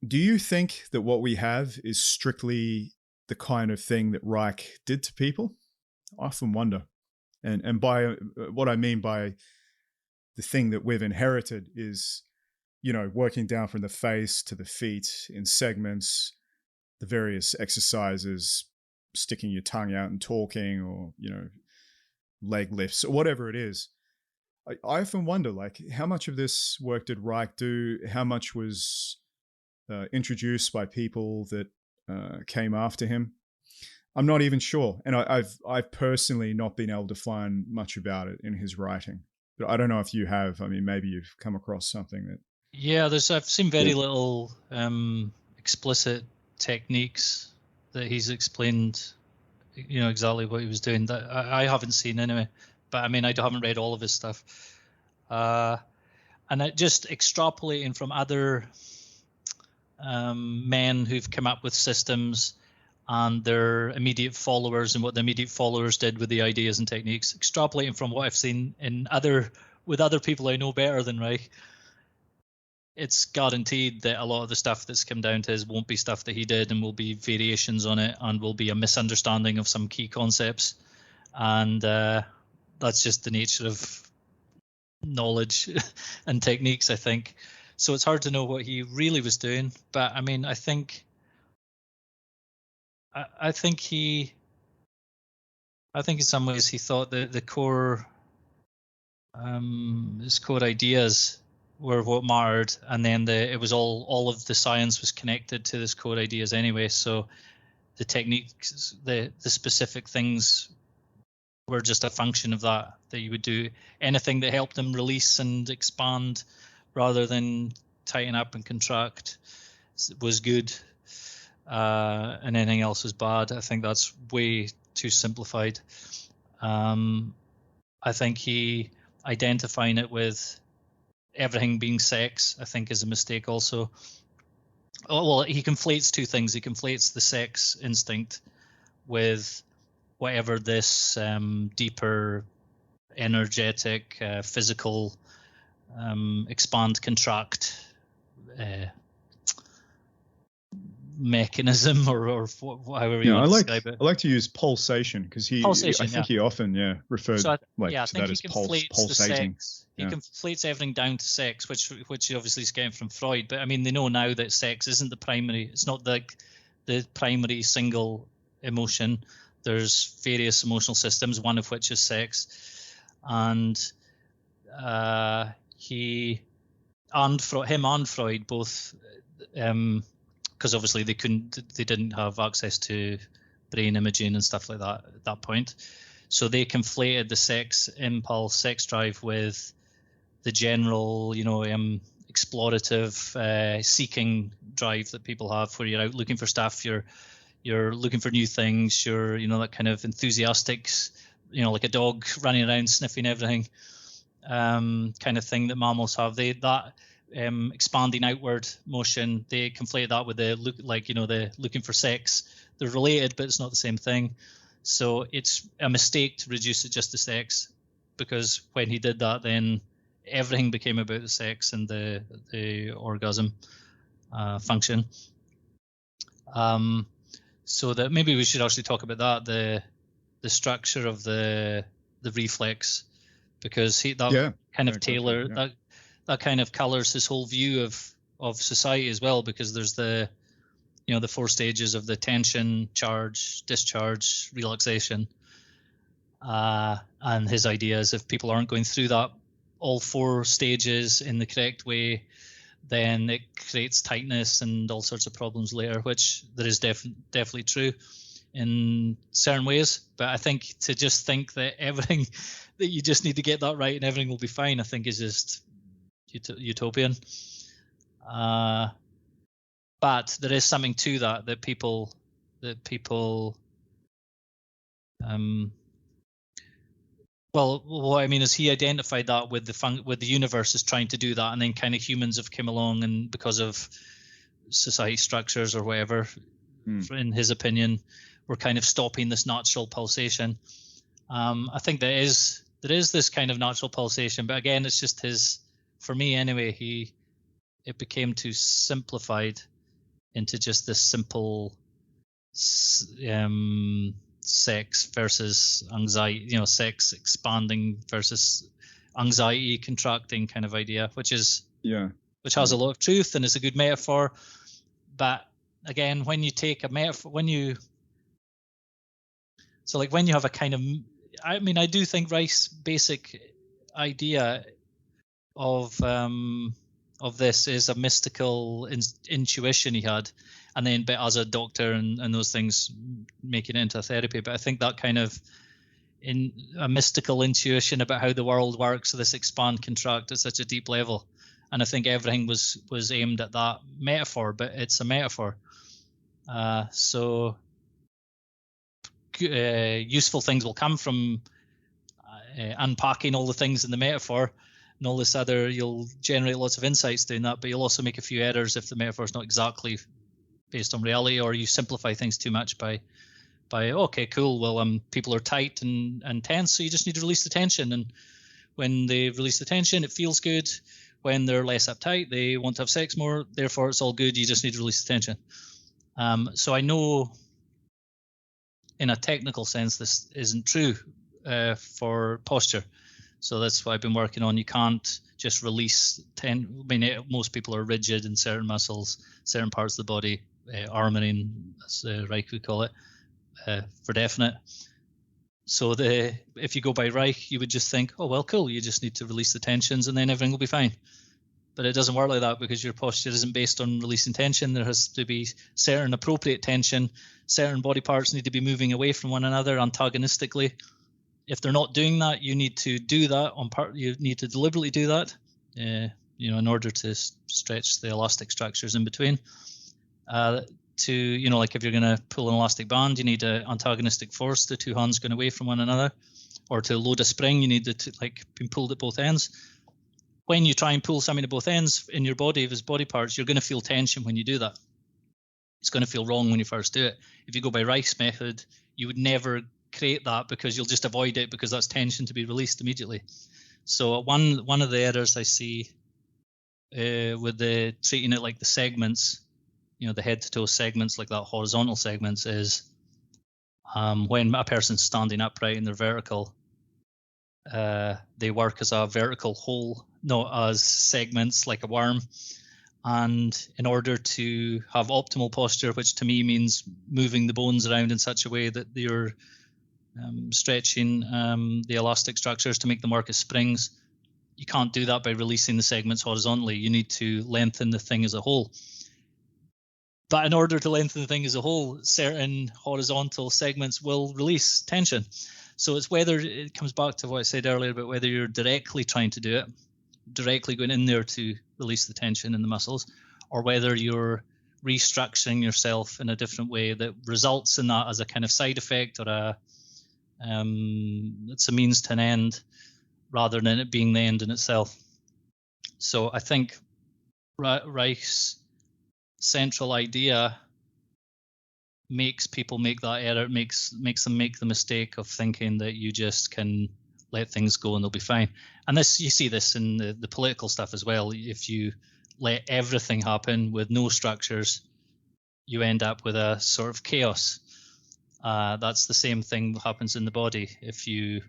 Do you think that what we have is strictly the kind of thing that Reich did to people? I often wonder. And by what I mean by the thing that we've inherited is, working down from the face to the feet in segments, the various exercises, sticking your tongue out and talking, or, leg lifts or whatever it is. I often wonder, how much of this work did Reich do? How much was introduced by people that came after him? I'm not even sure. And I've personally not been able to find much about it in his writing. But I don't know if you have. I mean, maybe you've come across something that... Yeah, I've seen very little explicit techniques that he's explained, exactly what he was doing. That I haven't seen anyway. But I mean, I haven't read all of his stuff. And just extrapolating from other men who've come up with systems and their immediate followers and what the immediate followers did with the ideas and techniques, extrapolating from what I've seen with other people I know better than Reich, it's guaranteed that a lot of the stuff that's come down to his won't be stuff that he did, and will be variations on it, and will be a misunderstanding of some key concepts. And that's just the nature of knowledge and techniques, I think. So it's hard to know what he really was doing. But I mean, I think in some ways he thought that the core, his core ideas were what mattered, and then it was all of the science was connected to this core ideas anyway. So the techniques, the specific things were just a function of that you would do. Anything that helped them release and expand rather than tighten up and contract was good, and anything else was bad. I think that's way too simplified. I think he identifying it with everything being sex, I think, is a mistake also. Well, he conflates two things. He conflates the sex instinct with whatever this deeper, energetic, physical, expand, contract mechanism, or however you want to describe it. I like to use pulsation, because he often referred to that as pulsating. He conflates everything down to sex, which obviously is getting from Freud. But I mean, they know now that sex isn't the primary. It's not the primary single emotion. There's various emotional systems, one of which is sex, and him and Freud both, because obviously they didn't have access to brain imaging and stuff like that at that point, so they conflated the sex impulse, sex drive, with the general, explorative, seeking drive that people have, where you're out looking for stuff, you're looking for new things, you're, that kind of enthusiastic, like a dog running around sniffing everything, kind of thing that mammals have. That expanding outward motion, they conflate that with the looking for sex. They're related, but it's not the same thing. So it's a mistake to reduce it just to sex, because when he did that, then everything became about the sex and the orgasm function. So that maybe we should actually talk about that, the structure of the reflex, because that kind of colors his whole view of society as well, because there's the four stages of the tension, charge, discharge, relaxation, and his ideas, if people aren't going through that all four stages in the correct way, then it creates tightness and all sorts of problems later, which there is definitely true in certain ways. But I think to just think that everything, that you just need to get that right and everything will be fine, I think is just utopian. But there is something to that people well, what I mean is he identified that with the universe as trying to do that, and then kind of humans have come along, and because of society structures or whatever, in his opinion, we're kind of stopping this natural pulsation. I think there is this kind of natural pulsation, but again, it's just for me anyway, it became too simplified into just this simple sex versus anxiety, sex expanding versus anxiety contracting kind of idea, which has a lot of truth and is a good metaphor. But again, when you take a metaphor, when you have a kind of, I do think Reich's basic idea of this is a mystical intuition he had, and then but as a doctor and those things, making it into a therapy. But I think that kind of in a mystical intuition about how the world works, so this expand contract at such a deep level, and I think everything was aimed at that metaphor, but it's a metaphor. So useful things will come from unpacking all the things in the metaphor and all this other. You'll generate lots of insights doing that, but you'll also make a few errors if the metaphor is not exactly based on reality, or you simplify things too much by okay, cool, well, people are tight and tense, so you just need to release the tension, and when they release the tension, it feels good. When they're less uptight, they want to have sex more, therefore it's all good, you just need to release the tension. So I know in a technical sense this isn't true for posture, so that's what I've been working on. You can't just release most people are rigid in certain muscles, certain parts of the body, armoring, as Reich would call it, for definite. So if you go by Reich, you would just think, oh well, cool, you just need to release the tensions and then everything will be fine. But it doesn't work like that, because your posture isn't based on releasing tension. There has to be certain appropriate tension. Certain body parts need to be moving away from one another antagonistically. If they're not doing that, you need to do that you need to deliberately do that, in order to stretch the elastic structures in between. Like if you're going to pull an elastic band, you need an antagonistic force, the two hands going away from one another. Or to load a spring, you need to be pulled at both ends. When you try and pull something at both ends in your body, of his body parts, you're going to feel tension when you do that. It's going to feel wrong when you first do it. If you go by Reich's method, you would never create that, because you'll just avoid it, because that's tension to be released immediately. So one of the errors I see with the treating it like the segments, the head to toe segments, like that horizontal segments, is when a person's standing upright and they're vertical, they work as a vertical whole, not as segments like a worm. And in order to have optimal posture, which to me means moving the bones around in such a way that you're stretching the elastic structures to make them work as springs, you can't do that by releasing the segments horizontally. You need to lengthen the thing as a whole. But in order to lengthen the thing as a whole, certain horizontal segments will release tension. So it's whether it comes back to what I said earlier about whether you're directly trying to do it, directly going in there to release the tension in the muscles, or whether you're restructuring yourself in a different way that results in that as a kind of side effect, or it's a means to an end rather than it being the end in itself. So I think Reich's central idea makes people make that error, makes them make the mistake of thinking that you just can let things go and they'll be fine. And this, you see this in the political stuff as well. If you let everything happen with no structures, you end up with a sort of chaos. That's the same thing that happens in the body. If you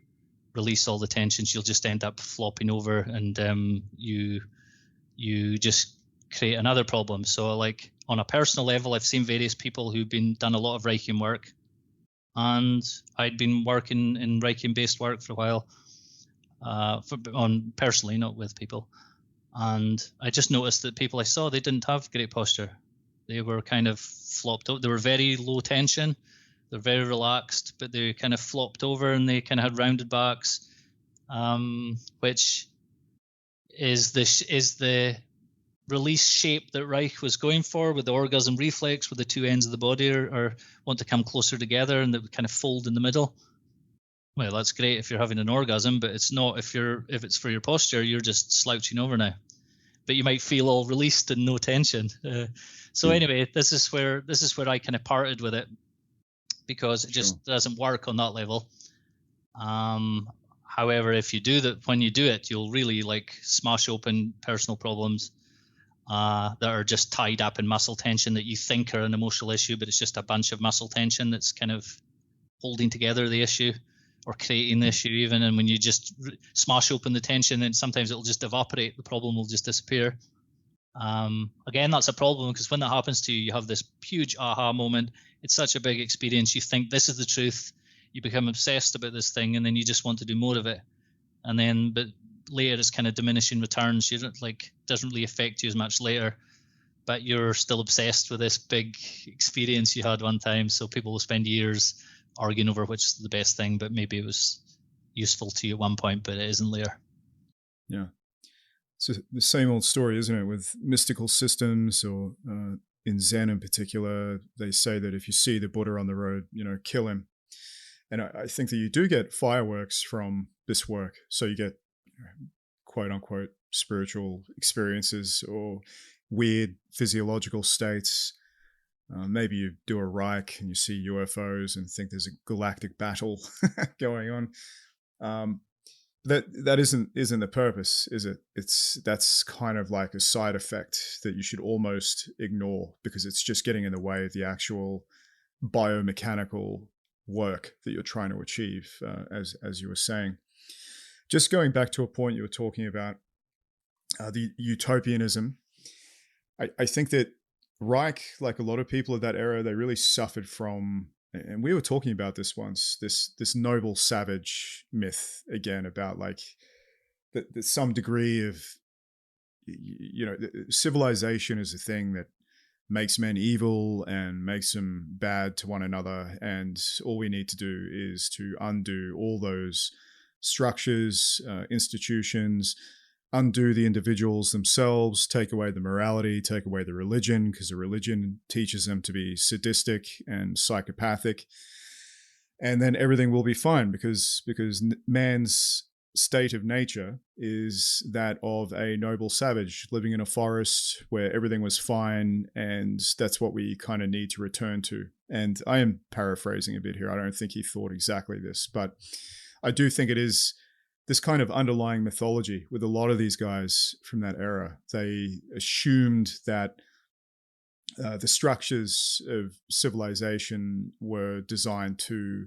release all the tensions, you'll just end up flopping over, and you just create another problem. So like on a personal level, I've seen various people who've done a lot of Reichian work, and I'd been working in Reichian based work for a while, personally, not with people. And I just noticed that people I saw, they didn't have great posture. They were kind of flopped out. They were very low tension. They're very relaxed, but they kind of flopped over, and they kind of had rounded backs, which is the release shape that Reich was going for, with the orgasm reflex, where the two ends of the body are want to come closer together and they would kind of fold in the middle. Well, that's great if you're having an orgasm, but it's not if it's for your posture. You're just slouching over now, but you might feel all released and no tension. Anyway, this is where I kind of parted with it, because it just doesn't work on that level. However, if you do that, when you do it, you'll really like smash open personal problems, that are just tied up in muscle tension that you think are an emotional issue, but it's just a bunch of muscle tension that's kind of holding together the issue or creating the issue even. And when you just smash open the tension, then sometimes it'll just evaporate. The problem will just disappear. Again, that's a problem because when that happens to you, you have this huge aha moment. It's such a big experience. You think this is the truth. You become obsessed about this thing, and then you just want to do more of it. And then, but later it's kind of diminishing returns. You don't doesn't really affect you as much later, but you're still obsessed with this big experience you had one time. So people will spend years arguing over which is the best thing, but maybe it was useful to you at one point, but it isn't later. Yeah. It's the same old story, isn't it, with mystical systems, or in Zen in particular, they say that if you see the Buddha on the road, kill him. And I think that you do get fireworks from this work. So you get quote unquote spiritual experiences or weird physiological states. Maybe you do a Reich and you see UFOs and think there's a galactic battle going on. That isn't the purpose, is it? That's kind of like a side effect that you should almost ignore because it's just getting in the way of the actual biomechanical work that you're trying to achieve, as you were saying. Just going back to a point you were talking about, the utopianism. I think that Reich, like a lot of people of that era, they really suffered from, and we were talking about this once, this noble savage myth again about like that some degree of, civilization is a thing that makes men evil and makes them bad to one another. And all we need to do is to undo all those structures, institutions, undo the individuals themselves, take away the morality, take away the religion, because the religion teaches them to be sadistic and psychopathic. And then everything will be fine because man's state of nature is that of a noble savage living in a forest where everything was fine, and that's what we kind of need to return to. And I am paraphrasing a bit here. I don't think he thought exactly this, but I do think it is this kind of underlying mythology with a lot of these guys from that era. They assumed that the structures of civilization were designed to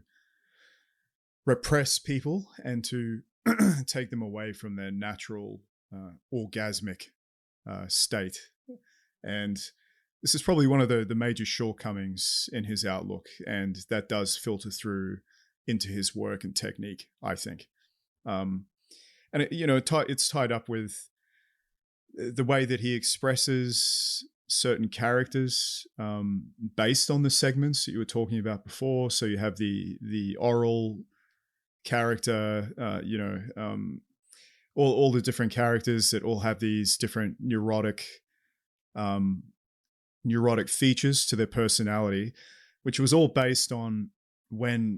repress people and to take them away from their natural orgasmic state. And this is probably one of the major shortcomings in his outlook, and that does filter through into his work and technique, I think. And it's tied up with the way that he expresses certain characters based on the segments that you were talking about before. So you have the oral character, all the different characters that all have these different neurotic features to their personality, which was all based on when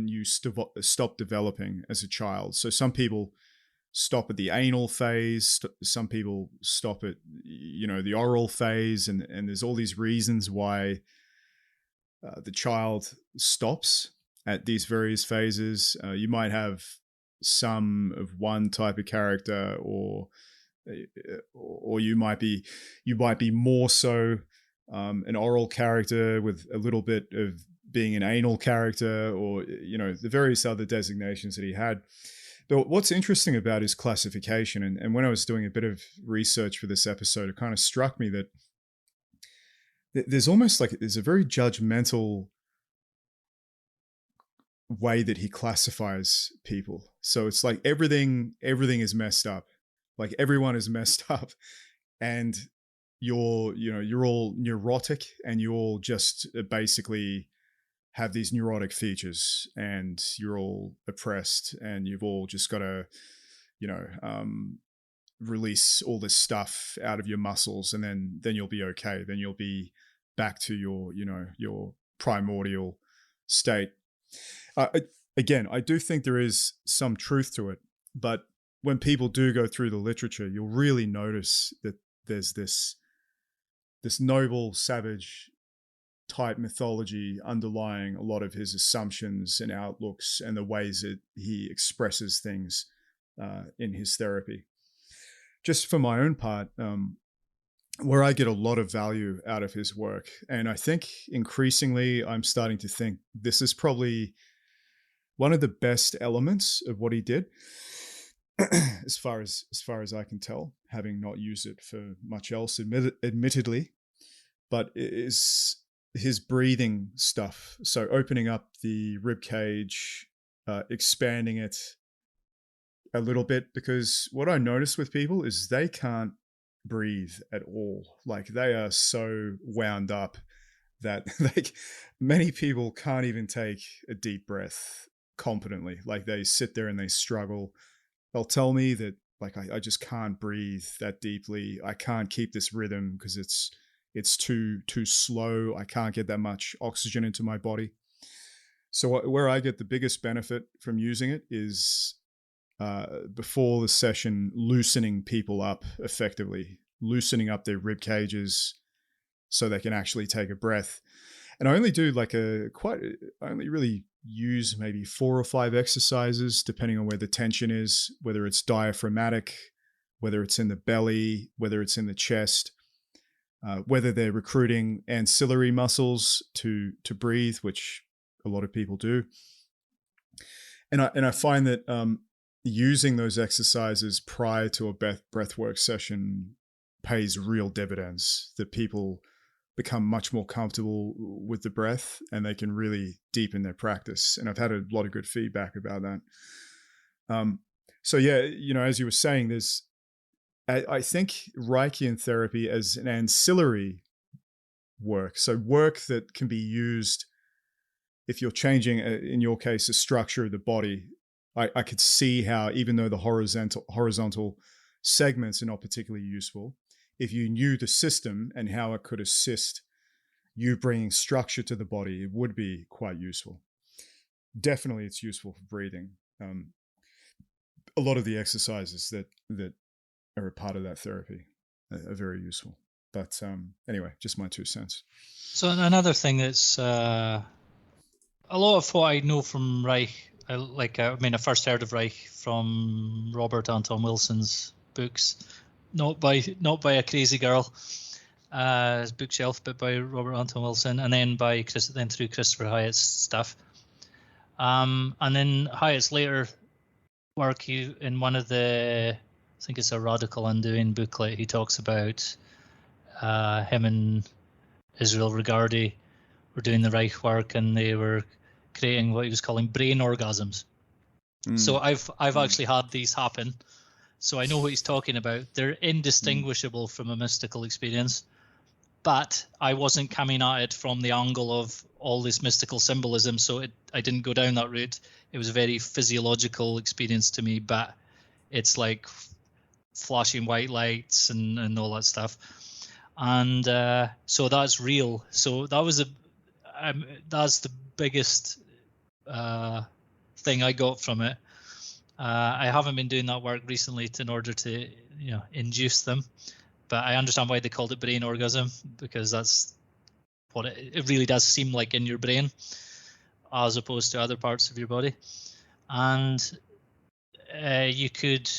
you stop developing as a child. So some people stop at the anal phase, some people stop at the oral phase, and there's all these reasons why the child stops at these various phases. You might have some of one type of character, or you might be more so an oral character with a little bit of being an anal character, or the various other designations that he had. But what's interesting about his classification, and when I was doing a bit of research for this episode, it kind of struck me that there's almost like there's a very judgmental way that he classifies people. So it's like everything is messed up, like everyone is messed up, and you're all neurotic, and you all just basically have these neurotic features, and you're all oppressed, and you've all just got to release all this stuff out of your muscles, and then you'll be okay. Then you'll be back to your primordial state. Again, I do think there is some truth to it, but when people do go through the literature, you'll really notice that there's this noble savage type mythology underlying a lot of his assumptions and outlooks and the ways that he expresses things in his therapy. Just for my own part, where I get a lot of value out of his work. And I think increasingly I'm starting to think this is probably one of the best elements of what he did, as far as I can tell, having not used it for much else, admittedly, but is his breathing stuff. So opening up the rib cage, expanding it a little bit, because what I notice with people is they can't breathe at all. Like, they are so wound up that many people can't even take a deep breath competently. Like, they sit there and they struggle. They'll tell me that, like, I just can't breathe that deeply. I can't keep this rhythm because it's too slow. I can't get that much oxygen into my body. So where I get the biggest benefit from using it is before the session, loosening people up effectively, loosening up their rib cages so they can actually take a breath. And I only do I only really use maybe 4 or 5 exercises, depending on where the tension is, whether it's diaphragmatic, whether it's in the belly, whether it's in the chest, whether they're recruiting ancillary muscles to breathe, which a lot of people do. And I find that using those exercises prior to a breathwork session pays real dividends, that people become much more comfortable with the breath and they can really deepen their practice. And I've had a lot of good feedback about that. So yeah, as you were saying, I think Reichian therapy as an ancillary work, so work that can be used if you're changing, in your case, the structure of the body. I could see how, even though the horizontal segments are not particularly useful, if you knew the system and how it could assist you bringing structure to the body, it would be quite useful. Definitely it's useful for breathing. A lot of the exercises that are a part of that therapy are very useful. But anyway, just my 2 cents. So another thing that's a lot of what I know from Reich, I first heard of Reich from Robert Anton Wilson's books, not by a crazy girl, his bookshelf, but by Robert Anton Wilson, and then through Christopher Hyatt's stuff, and then Hyatt's later work. In one of the, I think it's a Radical Undoing booklet, he talks about him and Israel Regardie were doing the Reich work, and they were creating what he was calling brain orgasms. So I've actually had these happen, so I know what he's talking about. They're indistinguishable from a mystical experience, but I wasn't coming at it from the angle of all this mystical symbolism, so I didn't go down that route. It was a very physiological experience to me, but it's like flashing white lights and all that stuff. And so that's real. So that was that's the biggest thing I got from it. I haven't been doing that work recently in order to induce them, but I understand why they called it brain orgasm, because that's what it really does seem like in your brain as opposed to other parts of your body. And you could,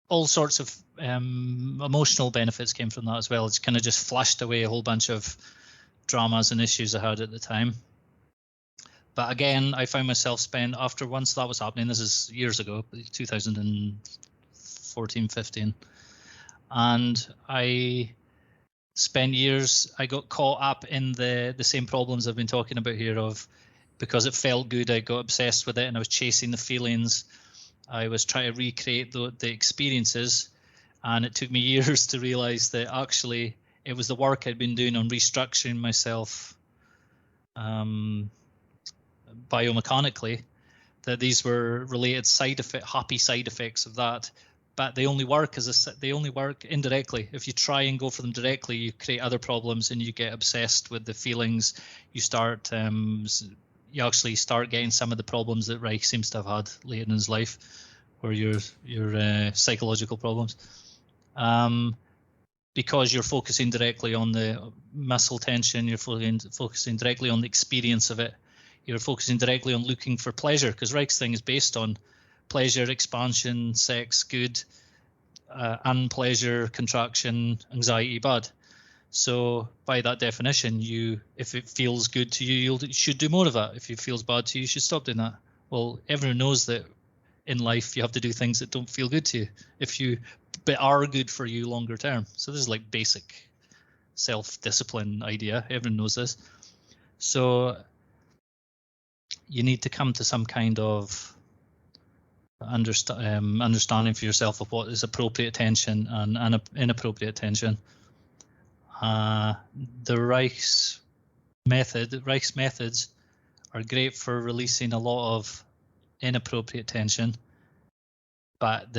all sorts of emotional benefits came from that as well. It's kind of just flashed away a whole bunch of dramas and issues I had at the time. But again, I found myself once that was happening, this is years ago, 2014, 15, and I spent years, I got caught up in the same problems I've been talking about here, of because it felt good, I got obsessed with it and I was chasing the feelings. I was trying to recreate the experiences, and it took me years to realize that actually it was the work I'd been doing on restructuring myself biomechanically, that these were related happy side effects of that. But they only work indirectly. If you try and go for them directly, you create other problems and you get obsessed with the feelings. You actually start getting some of the problems that Reich seems to have had later in his life, where your psychological problems, because you're focusing directly on the muscle tension, you're focusing directly on the experience of it, you're focusing directly on looking for pleasure, because Reich's thing is based on pleasure, expansion, sex, good, unpleasure, contraction, anxiety bad. So by that definition, if it feels good to you, you should do more of that. If it feels bad to you, you should stop doing that. Well, everyone knows that in life you have to do things that don't feel good to you, but are good for you longer term. So this is like basic self-discipline idea. Everyone knows this. So you need to come to some kind of understanding for yourself of what is appropriate tension and inappropriate tension. The Reich's methods are great for releasing a lot of inappropriate tension, but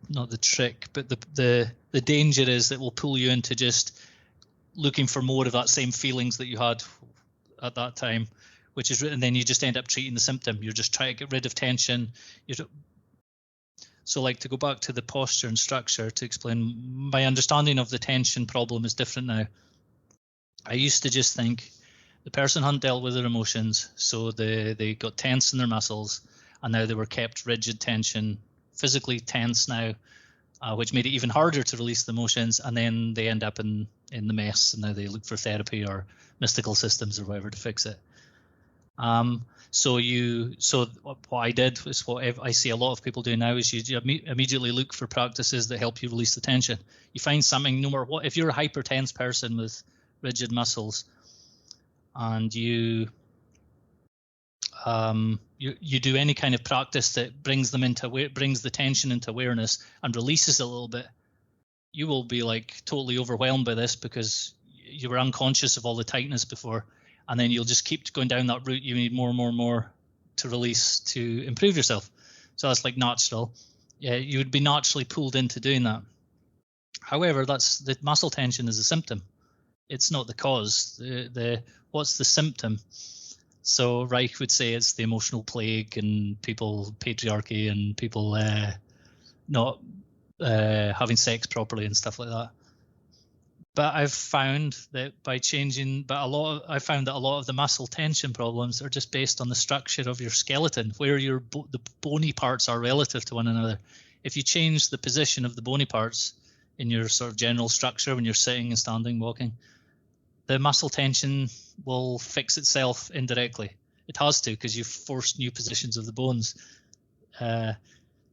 not the trick, but the danger is that will pull you into just looking for more of that same feelings that you had at that time, and then you just end up treating the symptom. You're just trying to get rid of tension. So like, to go back to the posture and structure to explain, my understanding of the tension problem is different now. I used to just think the person hadn't dealt with their emotions, so they got tense in their muscles, and now they were kept rigid tension, physically tense now, which made it even harder to release the emotions, and then they end up in the mess, and now they look for therapy or mystical systems or whatever to fix it. So what I did was what I see a lot of people do now is you immediately look for practices that help you release the tension. You find something, no matter what, if you're a hypertense person with rigid muscles, and you do any kind of practice that brings the tension into awareness and releases it a little bit, you will be like totally overwhelmed by this because you were unconscious of all the tightness before, and then you'll just keep going down that route. You need more and more and more to release to improve yourself. So that's like natural. Yeah, you would be naturally pulled into doing that. However, the muscle tension is a symptom. It's not the cause. What's the symptom? So Reich would say it's the emotional plague and patriarchy and people not having sex properly and stuff like that. But I've found that a lot of the muscle tension problems are just based on the structure of your skeleton, where the bony parts are relative to one another. If you change the position of the bony parts in your sort of general structure when you're sitting and standing, walking, the muscle tension will fix itself indirectly. It has to, because you've forced new positions of the bones.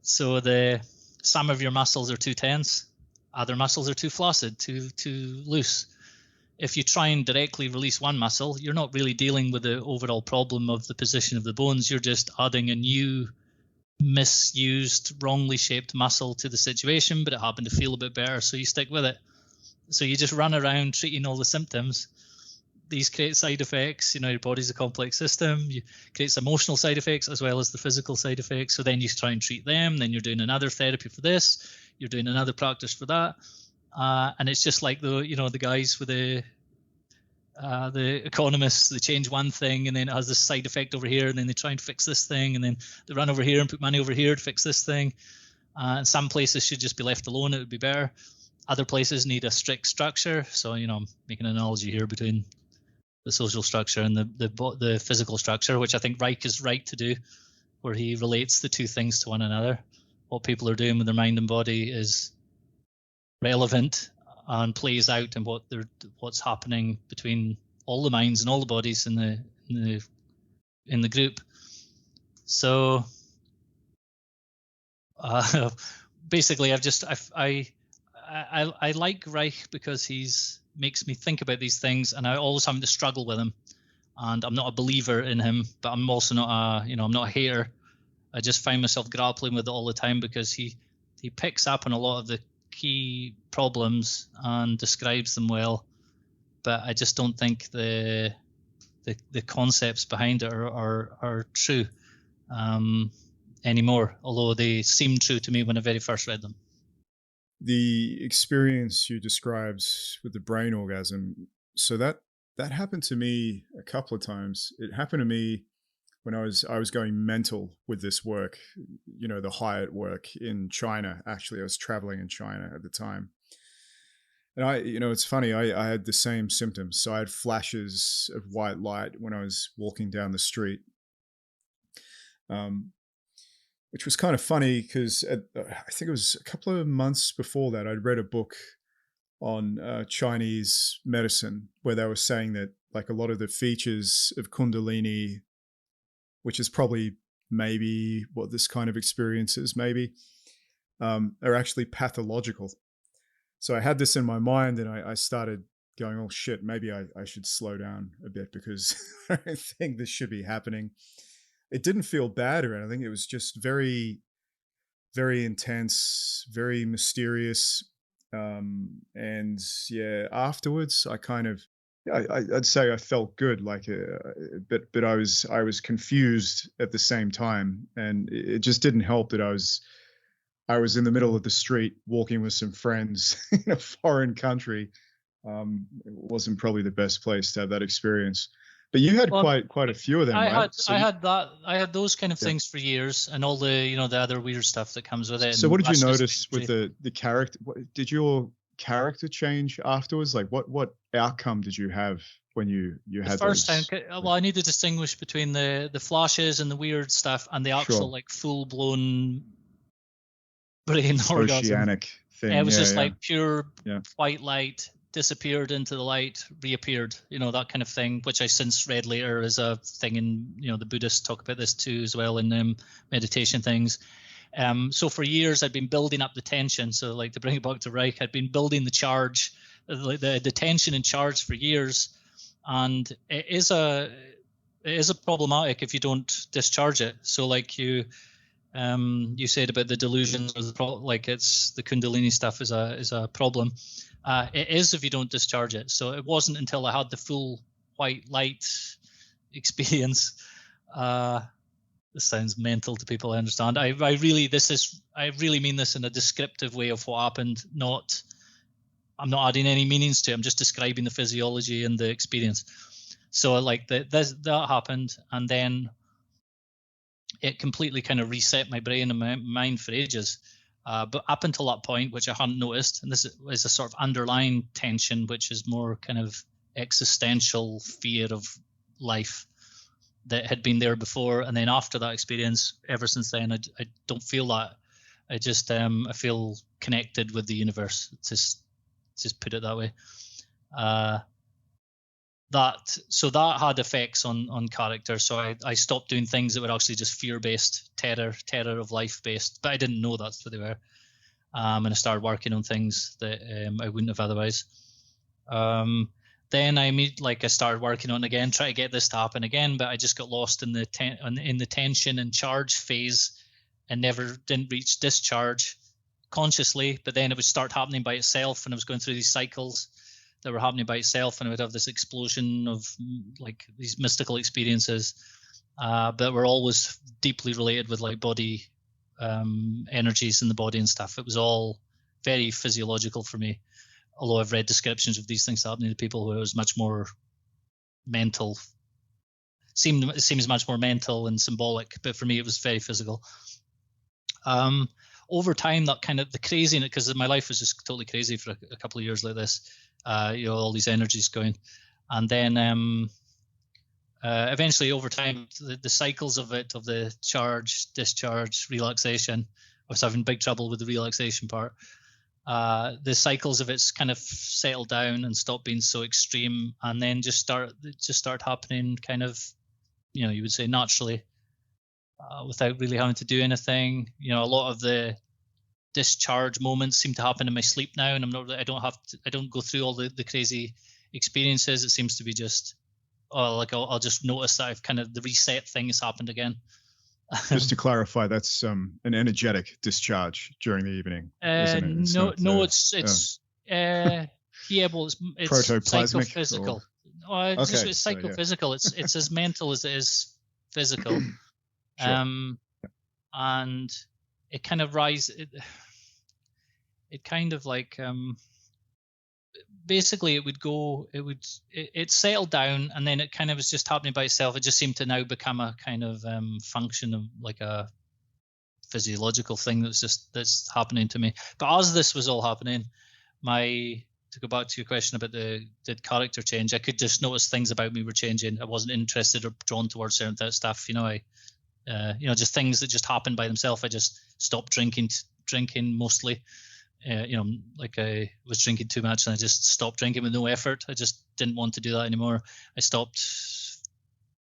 So some of your muscles are too tense, other muscles are too flaccid, too loose. If you try and directly release one muscle, you're not really dealing with the overall problem of the position of the bones. You're just adding a new, misused, wrongly shaped muscle to the situation, but it happened to feel a bit better, so you stick with it. So you just run around treating all the symptoms. These create side effects. Your body's a complex system. You create some emotional side effects as well as the physical side effects. So then you try and treat them. Then you're doing another therapy for this. You're doing another practice for that. And it's just like the guys with the economists. They change one thing and then it has this side effect over here, and then they try and fix this thing, and then they run over here and put money over here to fix this thing. And some places should just be left alone. It would be better. Other places need a strict structure. So, I'm making an analogy here between the social structure and the physical structure, which I think Reich is right to do, where he relates the two things to one another. What people are doing with their mind and body is relevant and plays out in what's happening between all the minds and all the bodies in the group. So basically, I like Reich because he's makes me think about these things, and I always having to struggle with him. And I'm not a believer in him, but I'm also not I'm not a hater. I just find myself grappling with it all the time because he picks up on a lot of the key problems and describes them well, but I just don't think the concepts behind it are true anymore, although they seemed true to me when I very first read them. The experience you described with the brain orgasm, so that happened to me a couple of times. It happened to me when I was going mental with this work, the Hyatt work in China. Actually, I was traveling in China at the time. And it's funny, I had the same symptoms. So I had flashes of white light when I was walking down the street. which was kind of funny because I think it was a couple of months before that, I'd read a book on Chinese medicine where they were saying that like a lot of the features of Kundalini, which is probably maybe what this kind of experience is, maybe, are actually pathological. So I had this in my mind, and I started going, oh shit, maybe I should slow down a bit because I don't think this should be happening. It didn't feel bad or anything. It was just very, very intense, very mysterious. And yeah, afterwards I kind of, I'd say I felt good, like, but I was confused at the same time, and it just didn't help that I was in the middle of the street walking with some friends in a foreign country. It wasn't probably the best place to have that experience. But you had quite a few of them. I had those kind of things for years, and all the the other weird stuff that comes with it. So what did you notice with the character? Did your character change afterwards? Like what outcome did you have when you had the first time? Well, I need to distinguish between the flashes and the weird stuff and the actual like full blown brain orgasm. Oceanic thing. It was just like pure white light, disappeared into the light, reappeared, that kind of thing, which I since read later is a thing in, the Buddhists talk about this too as well in meditation things. So for years I'd been building up the tension. So like to bring it back to Reich, I'd been building the charge, the tension and charge for years. And it is a problematic if you don't discharge it. So like you said about the delusions, like it's the Kundalini stuff is a problem. It is if you don't discharge it. So it wasn't until I had the full white light experience. This sounds mental to people, I understand. I really mean this in a descriptive way of what happened. I'm not adding any meanings to it. I'm just describing the physiology and the experience. So like that happened, and then it completely kind of reset my brain and my mind for ages. But up until that point, which I hadn't noticed, and this is a sort of underlying tension, which is more kind of existential fear of life that had been there before. And then after that experience, ever since then, I don't feel that. I just I feel connected with the universe. Just put it that way. That had effects on character. So I stopped doing things that were actually just fear-based, terror of life-based, but I didn't know that's what they were. And I started working on things that I wouldn't have otherwise. Then I started working on again, try to get this to happen again, but I just got lost in the tension and charge phase and didn't reach discharge consciously. But then it would start happening by itself, and I was going through these cycles that were happening by itself, and I would have this explosion of like these mystical experiences, but were always deeply related with like body energies in the body and stuff. It was all very physiological for me, although I've read descriptions of these things happening to people where it was much more mental. It seems much more mental and symbolic, but for me it was very physical. Over time, that kind of the craziness, because my life was just totally crazy for a couple of years like this, all these energies going. And then eventually over time, the cycles of the charge, discharge, relaxation, I was having big trouble with the relaxation part. The cycles of it's kind of settled down and stopped being so extreme, and then just start happening kind of, you would say naturally. Without really having to do anything. A lot of the discharge moments seem to happen in my sleep now, and I don't go through all the crazy experiences. It seems to be just, I'll just notice that I've kind of the reset thing has happened again. Just to clarify, that's an energetic discharge during the evening. Isn't it? It's protoplasmic, psycho-physical. It's psycho-physical. It's as mental as it is physical. Sure. And it kind of it kind of like basically it settled down, and then it kind of was just happening by itself. It just seemed to now become a kind of function of like a physiological thing that's happening to me. But as this was all happening, to go back to your question about the character change, I could just notice things about me were changing. I wasn't interested or drawn towards certain stuff. just things that just happen by themselves. I just stopped drinking mostly. Like I was drinking too much and I just stopped drinking with no effort. I just didn't want to do that anymore. I stopped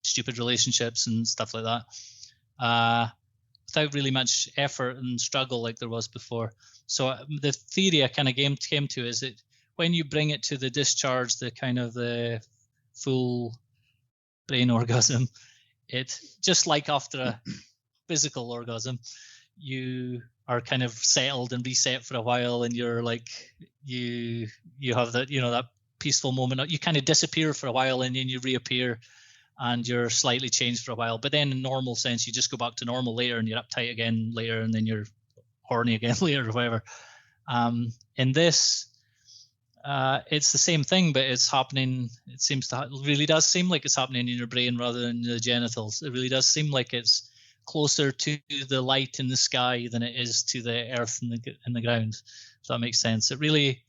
stupid relationships and stuff like that without really much effort and struggle like there was before. So the theory I kind of came to is that when you bring it to the discharge, the kind of the full brain orgasm, it just like after a physical orgasm, you are kind of settled and reset for a while, and you're like you have that that peaceful moment. You kind of disappear for a while and then you reappear, and you're slightly changed for a while. But then in normal sense, you just go back to normal later, and you're uptight again later, and then you're horny again later or whatever. In this, it's the same thing, but it's happening. It really does seem like it's happening in your brain rather than the genitals. It really does seem like it's closer to the light in the sky than it is to the earth and the ground. If that makes sense. It really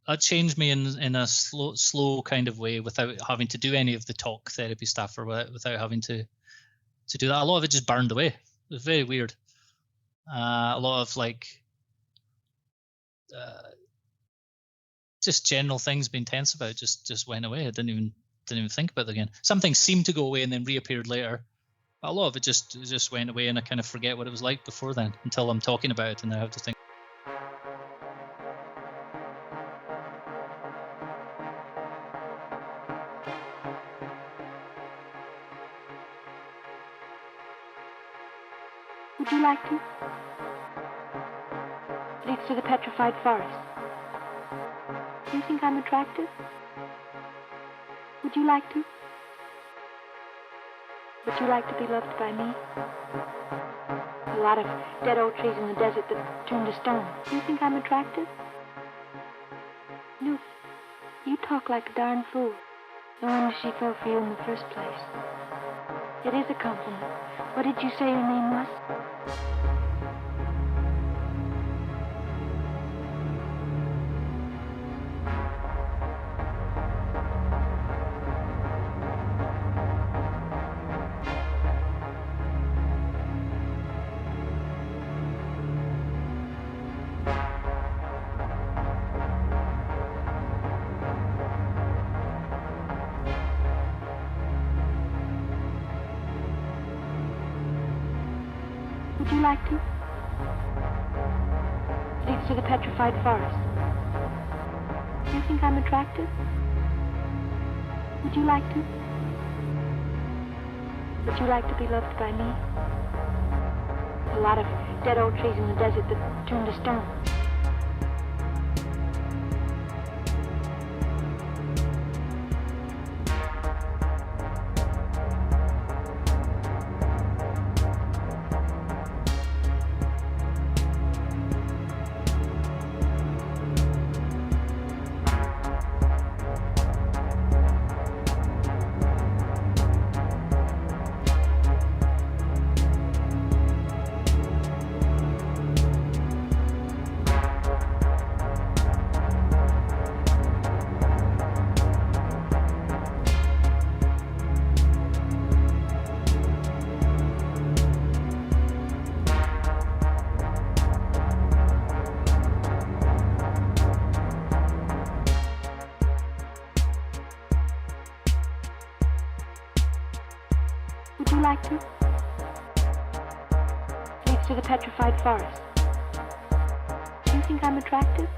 that changed me in a slow kind of way, without having to do any of the talk therapy stuff, or without having to do that. A lot of it just burned away. It was very weird. A lot of just general things being tense about just went away. I didn't even think about it again. Some things seemed to go away and then reappeared later. But a lot of it just went away, and I kind of forget what it was like before then until I'm talking about it, and I have to think. Would you like to? Leads to the petrified forest. Do you think I'm attractive? Would you like to? Would you like to be loved by me? A lot of dead old trees in the desert that turned to stone. Do you think I'm attractive? No. You talk like a darn fool. No wonder she fell for you in the first place. It is a compliment. What did you say your name was? Would you like to? Leads to the petrified forest. Do you think I'm attractive? Would you like to? Would you like to be loved by me? A lot of dead old trees in the desert that turned to stone. Would you like to? Leads to the petrified forest. Do you think I'm attractive?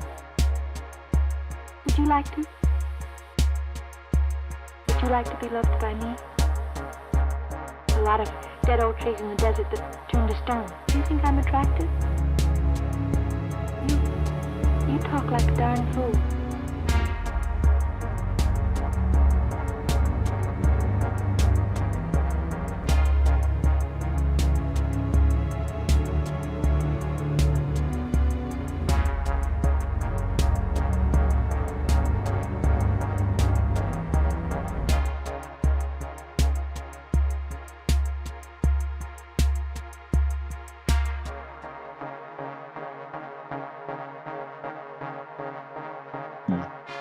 Would you like to? Would you like to be loved by me? A lot of dead old trees in the desert that turned to stone. Do you think I'm attractive? You talk like a darn fool.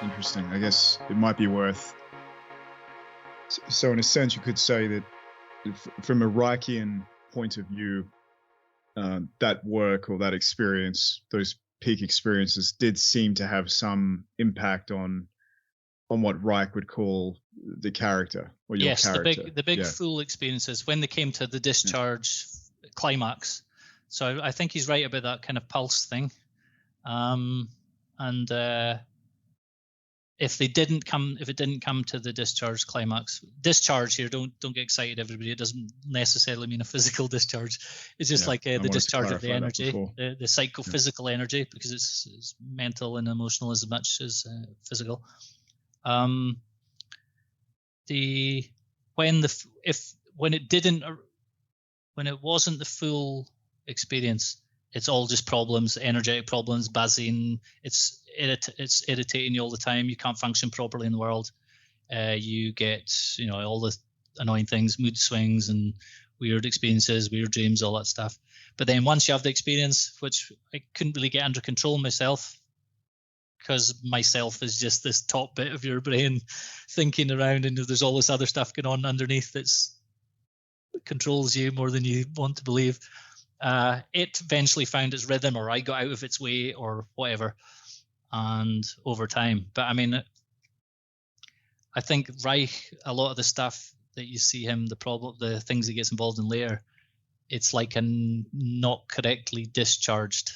Interesting. I guess it might be worth So in a sense, you could say that from a Reichian point of view, that work or that experience, those peak experiences, did seem to have some impact on what Reich would call the character or your character. the big full experiences when they came to the discharge climax. So I think he's right about that kind of pulse thing. If it didn't come to the discharge climax, discharge here, don't get excited, everybody. It doesn't necessarily mean a physical discharge. It's just like the discharge of the energy, the psycho-physical energy, because it's mental and emotional as much as physical. When it wasn't the full experience, it's all just problems, energetic problems, buzzing. It's irritating you all the time. You can't function properly in the world. You get, all the annoying things, mood swings and weird experiences, weird dreams, all that stuff. But then once you have the experience, which I couldn't really get under control myself, because myself is just this top bit of your brain thinking around, and there's all this other stuff going on underneath that controls you more than you want to believe. It eventually found its rhythm, or I got out of its way, or whatever, and over time. But I mean, I think Reich, a lot of the stuff that you see him, the things he gets involved in later, it's like a not correctly discharged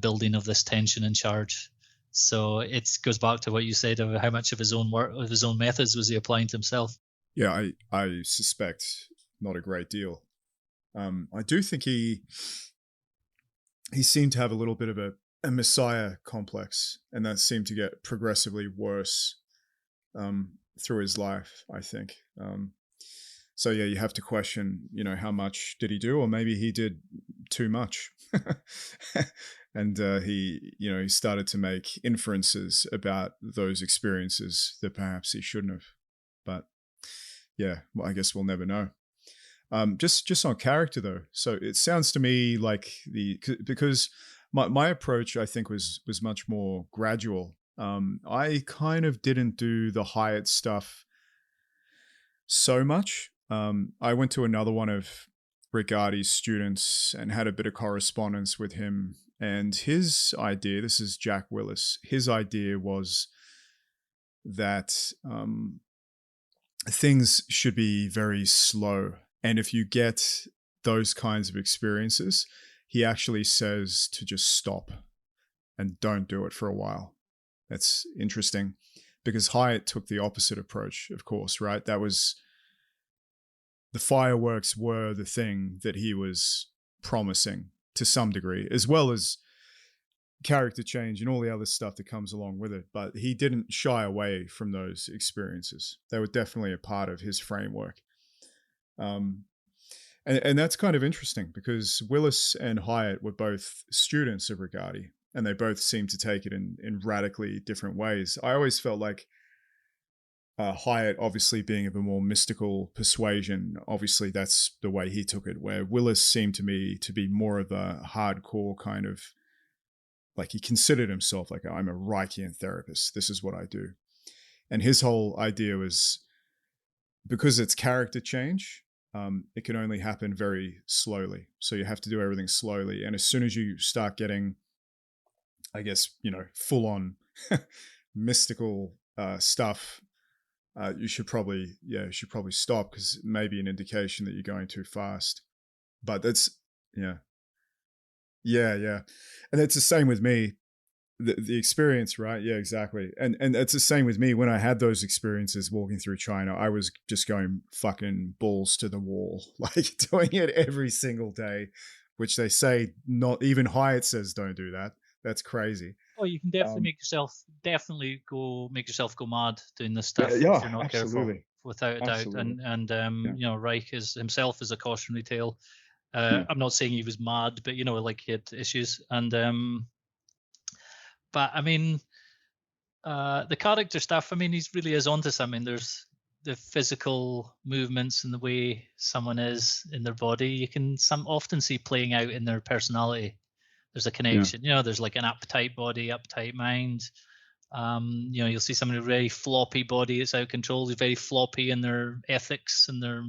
building of this tension and charge. So it goes back to what you said of how much of his own work, of his own methods, was he applying to himself. Yeah, I suspect not a great deal. I do think he seemed to have a little bit of a messiah complex, and that seemed to get progressively worse through his life, I think. So yeah, you have to question, how much did he do, or maybe he did too much. And he started to make inferences about those experiences that perhaps he shouldn't have. But yeah, well, I guess we'll never know. Just on character though. So it sounds to me like because my approach, I think, was much more gradual. I kind of didn't do the Hyatt stuff so much. I went to another one of Rigardi's students and had a bit of correspondence with him. And his idea, this is Jack Willis, his idea was that things should be very slow. And if you get those kinds of experiences, he actually says to just stop and don't do it for a while. That's interesting, because Hyatt took the opposite approach, of course, right? That was, the fireworks were the thing that he was promising to some degree, as well as character change and all the other stuff that comes along with it. But he didn't shy away from those experiences. They were definitely a part of his framework. And that's kind of interesting, because Willis and Hyatt were both students of Rigardi, and they both seemed to take it in radically different ways. I always felt like Hyatt, obviously being of a more mystical persuasion, obviously that's the way he took it, where Willis seemed to me to be more of a hardcore kind of, like, he considered himself like, I'm a Reichian therapist, this is what I do. And his whole idea was, because it's character change, it can only happen very slowly. So you have to do everything slowly. And as soon as you start getting, I guess, full-on mystical stuff, you should probably stop, because it may be an indication that you're going too fast. But that's, yeah. And it's the same with me, the experience, right? Yeah, exactly. And it's the same with me. When I had those experiences walking through China, I was just going fucking balls to the wall, like doing it every single day, which they say, not even Hyatt says don't do that. That's crazy. Oh, you can definitely make yourself go mad doing this stuff if yeah, you're not absolutely. careful, without a doubt. And Reich himself is a cautionary tale. I'm not saying he was mad, but like he had issues. And but I mean, the character stuff, I mean, he really is onto something. There's the physical movements and the way someone is in their body. You can often see playing out in their personality. There's a connection, there's like an uptight body, uptight mind. You'll see someone with a very floppy body. It's out of control. They're very floppy in their ethics and their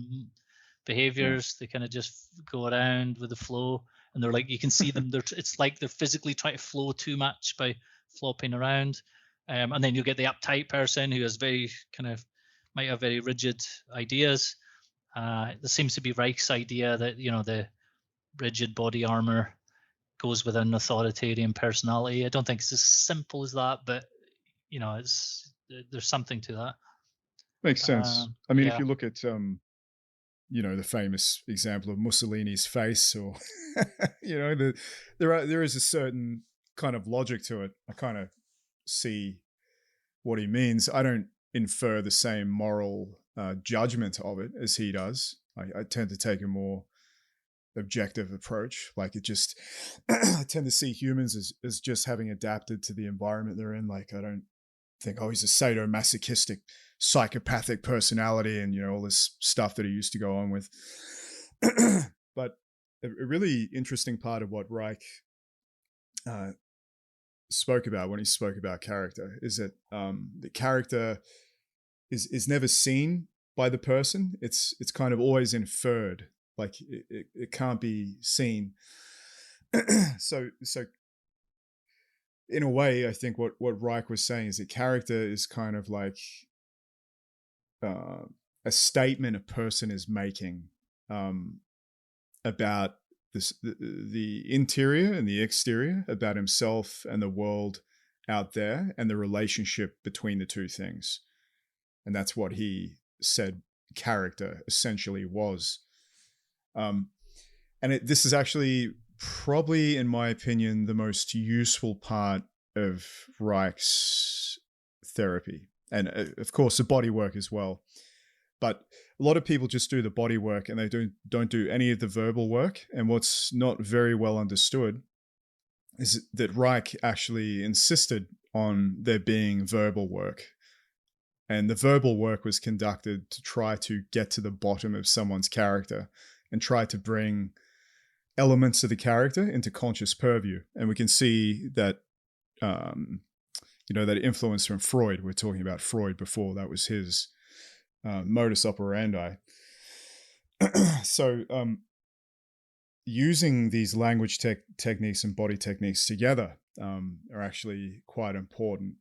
behaviors. They kind of just go around with the flow, and they're like, you can see them. It's like they're physically trying to flow too much by flopping around. And then you get the uptight person who has might have very rigid ideas. There seems to be Reich's idea that the rigid body armor goes with an authoritarian personality. I don't think it's as simple as that, but there's something to that. Makes sense. I mean, if you look at the famous example of Mussolini's face, or there is a certain kind of logic to it. I kind of see what he means. I don't infer the same moral judgment of it as he does. I tend to take a more objective approach. Like I tend to see humans as just having adapted to the environment they're in. Like, I don't think, he's a sadomasochistic, psychopathic personality and, all this stuff that he used to go on with. But a really interesting part of what Reich spoke about when he spoke about character is that the character is never seen by the person. It's kind of always inferred. Like it can't be seen. So in a way, I think what Reich was saying is that character is kind of like a statement a person is making about the interior and the exterior, about himself and the world out there, and the relationship between the two things. And that's what he said character essentially was. This is actually probably, in my opinion, the most useful part of Reich's therapy. And of course, the body work as well. But a lot of people just do the body work and they don't do any of the verbal work. And what's not very well understood is that Reich actually insisted on there being verbal work. And the verbal work was conducted to try to get to the bottom of someone's character and try to bring elements of the character into conscious purview. And we can see that, that influence from Freud. We're talking about Freud before. That was his modus operandi. So using these language techniques and body techniques together are actually quite important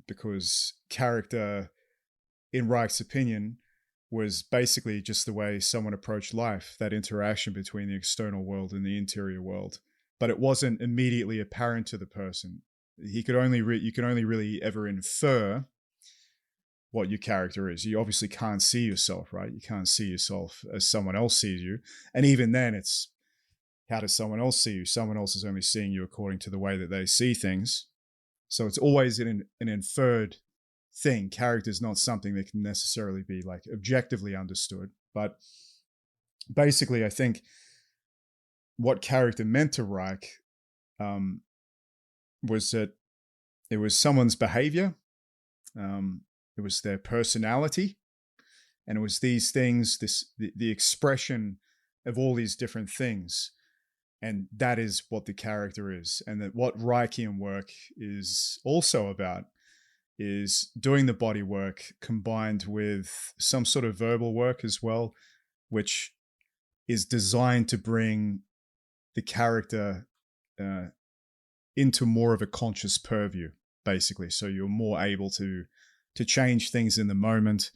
because character, in Reich's opinion, was basically just the way someone approached life, that interaction between the external world and the interior world. But it wasn't immediately apparent to the person. You can only really ever infer what your character is. You obviously can't see yourself, right? You can't see yourself as someone else sees you. And even then, it's how does someone else see you? Someone else is only seeing you according to the way that they see things. So it's always an inferred thing. Character is not something that can necessarily be like objectively understood. But basically, I think what character meant to Reich was that it was someone's behavior, it was their personality, and it was these things, the expression of all these different things. And that is what the character is. And that what Reichian work is also about is doing the body work combined with some sort of verbal work as well, which is designed to bring the character into more of a conscious purview, basically. So you're more able to change things in the moment,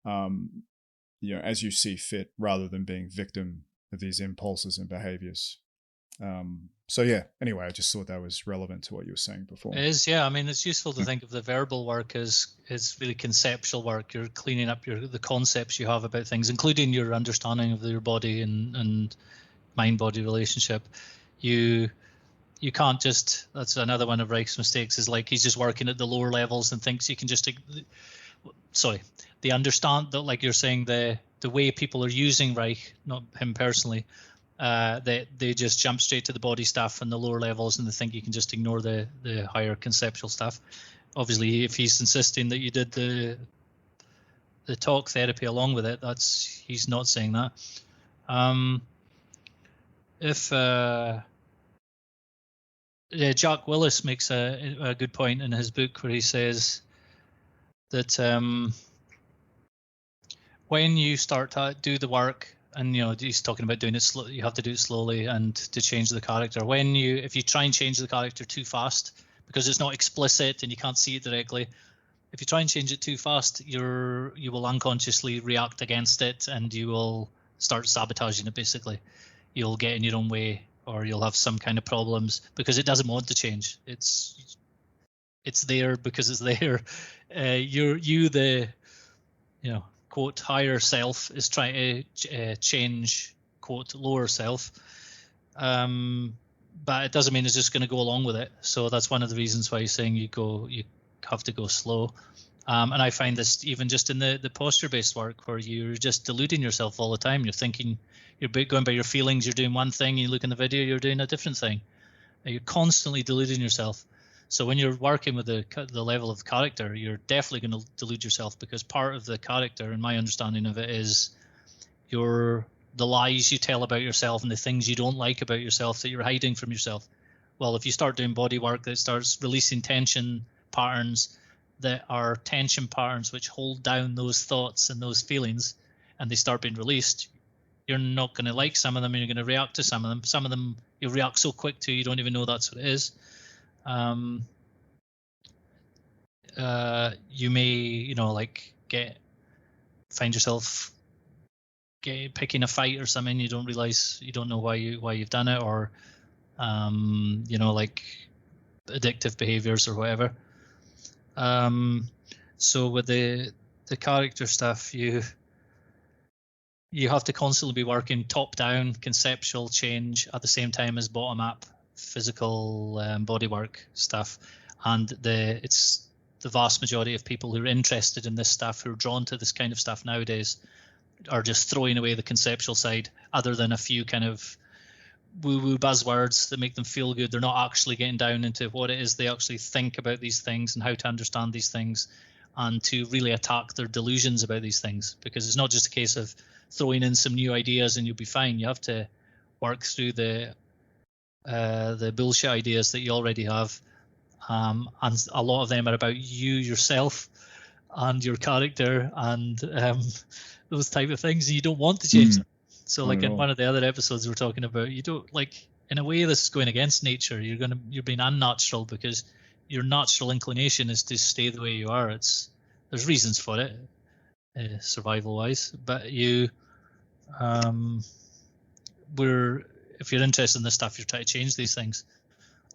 as you see fit, rather than being victim of these impulses and behaviors. So yeah, anyway, I just thought that was relevant to what you were saying before. It is, yeah. I mean, it's useful to think of the verbal work as really conceptual work. You're cleaning up the concepts you have about things, including your understanding of your body and mind-body relationship. You can't just, that's another one of Reich's mistakes, is like he's just working at the lower levels and thinks you can just, they understand that, like you're saying, the way people are using Reich, not him personally, they just jump straight to the body stuff and the lower levels, and they think you can just ignore the higher conceptual stuff. Obviously, if he's insisting that you did the talk therapy along with it, he's not saying that. Jack Willis makes a good point in his book where he says that when you start to do the work, and he's talking about doing it slow, you have to do it slowly and to change the character. If you try and change the character too fast because it's not explicit and you can't see it directly, if you try and change it too fast, you will unconsciously react against it and you will start sabotaging it. Basically, you'll get in your own way, or you'll have some kind of problems because it doesn't want to change. It's there because it's there. The quote higher self is trying to change quote lower self, but it doesn't mean it's just going to go along with it. So that's one of the reasons why he's saying you have to go slow. And I find this even just in the posture-based work, where you're just deluding yourself all the time. You're thinking, you're going by your feelings, you're doing one thing, you look in the video, you're doing a different thing. You're constantly deluding yourself. So when you're working with the level of character, you're definitely going to delude yourself, because part of the character, in my understanding of it, is the lies you tell about yourself and the things you don't like about yourself that you're hiding from yourself. Well, if you start doing body work that starts releasing tension patterns that are tension patterns which hold down those thoughts and those feelings, and they start being released, you're not going to like some of them, and you're going to react to some of them. Some of them you'll react so quick to you don't even know that's what it is. You may, find yourself picking a fight or something. You don't realize, you don't know why you've done it, or addictive behaviors or whatever. So with the character stuff, you have to constantly be working top down conceptual change at the same time as bottom up physical body work stuff. And it's the vast majority of people who are interested in this stuff, who are drawn to this kind of stuff nowadays, are just throwing away the conceptual side, other than a few kind of woo-woo buzzwords that make them feel good. They're not actually getting down into what it is they actually think about these things and how to understand these things, and to really attack their delusions about these things, because it's not just a case of throwing in some new ideas and you'll be fine. You have to work through the bullshit ideas that you already have, and a lot of them are about you yourself and your character and those type of things, and you don't want to change them. So in one of the other episodes we're talking about, you don't, in a way this is going against nature. You're being unnatural, because your natural inclination is to stay the way you are. There's reasons for it, survival wise, but if you're interested in this stuff, you're trying to change these things,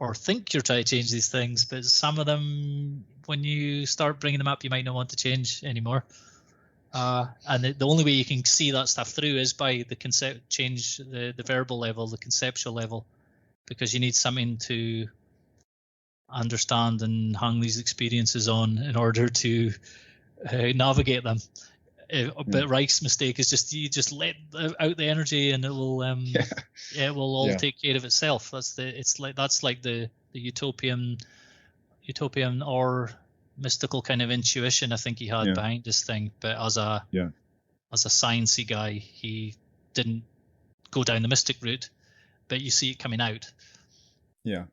or think you're trying to change these things, but some of them, when you start bringing them up, you might not want to change anymore. And the only way you can see that stuff through is by change the verbal level, the conceptual level, because you need something to understand and hang these experiences on in order to navigate them. But Reich's mistake is you just let out the energy, and it will it will all take care of itself. That's the utopian or mystical kind of intuition I think he had behind this thing. But as a sciencey guy, he didn't go down the mystic route, but you see it coming out. Yeah,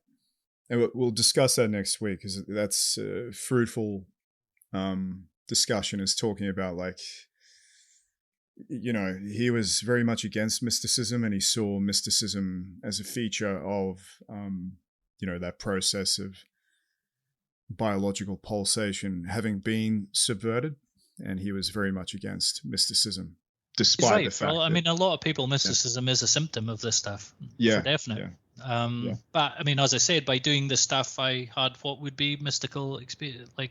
and we'll discuss that next week, because that's fruitful discussion, is talking about, he was very much against mysticism, and he saw mysticism as a feature of that process of biological pulsation having been subverted, and he was very much against mysticism, despite the fact. Well, I mean, a lot of people, mysticism is a symptom of this stuff. For definite. But I mean, as I said, by doing this stuff, I had what would be mystical experience, an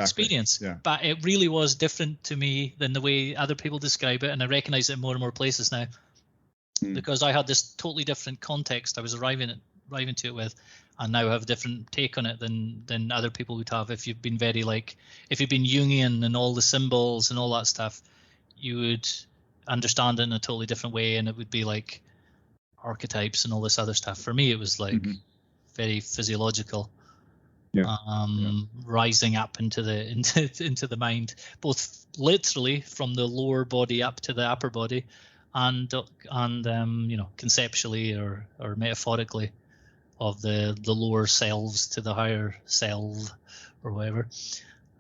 experience. But it really was different to me than the way other people describe it, and I recognize it in more and more places now, because I had this totally different context I was arriving to it with, and now have a different take on it than other people would have. If you've been if you've been Jungian and all the symbols and all that stuff, you would understand it in a totally different way, and it would be like archetypes and all this other stuff. For me, it was very physiological, rising up into the mind, both literally from the lower body up to the upper body, and conceptually or metaphorically. the lower selves to the higher self or whatever.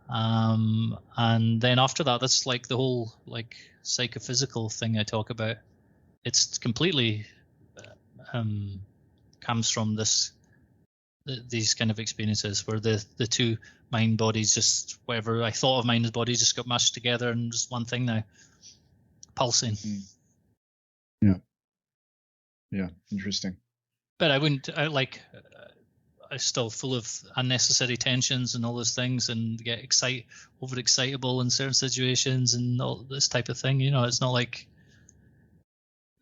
And then after that, that's like the whole like psychophysical thing I talk about. It's completely comes from these kind of experiences where the two mind bodies, just whatever I thought of mind and body, just got mashed together and just one thing now, pulsing. Yeah, interesting. But I'm still full of unnecessary tensions and all those things, and get overexcitable in certain situations and all this type of thing. It's not like,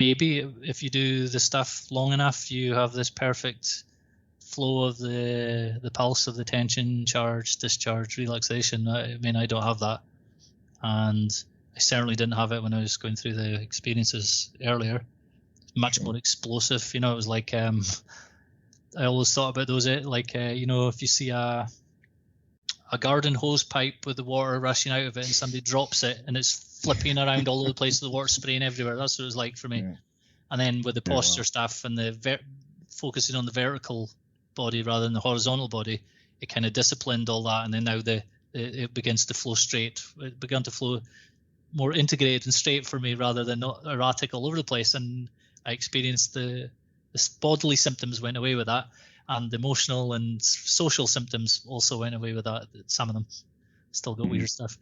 maybe if you do the stuff long enough, you have this perfect flow of the pulse of the tension, charge, discharge, relaxation. I mean, I don't have that, and I certainly didn't have it when I was going through the experiences earlier. Much more explosive. It was like I always thought about those, like if you see a garden hose pipe with the water rushing out of it and somebody drops it and it's flipping around all over the place, the water spraying everywhere. That's what it was like for me. And then with the posture stuff and the focusing on the vertical body rather than the horizontal body, it kind of disciplined all that, and then now it begins to flow straight. It began to flow more integrated and straight for me rather than not erratic all over the place. And I experienced the bodily symptoms went away with that, and the emotional and social symptoms also went away with that. Some of them still got weird stuff.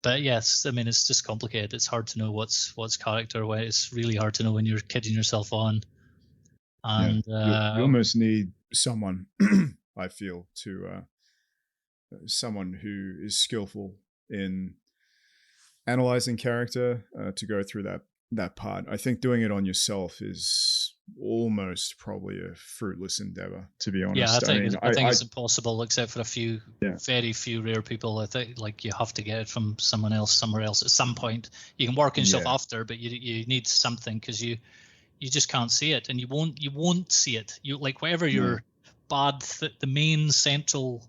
But yes, I mean, it's just complicated. It's hard to know what's character. It's really hard to know when you're kidding yourself on. And you almost need someone, I feel, to someone who is skillful in analyzing character to go through that part. I think doing it on yourself is almost probably a fruitless endeavor, to be honest. Yeah, I think it's impossible, except for very few rare people. I think like you have to get it from someone else somewhere else at some point. You can work on yourself after, but you need something, because you just can't see it, and you won't see it. You like whatever your bad, the main central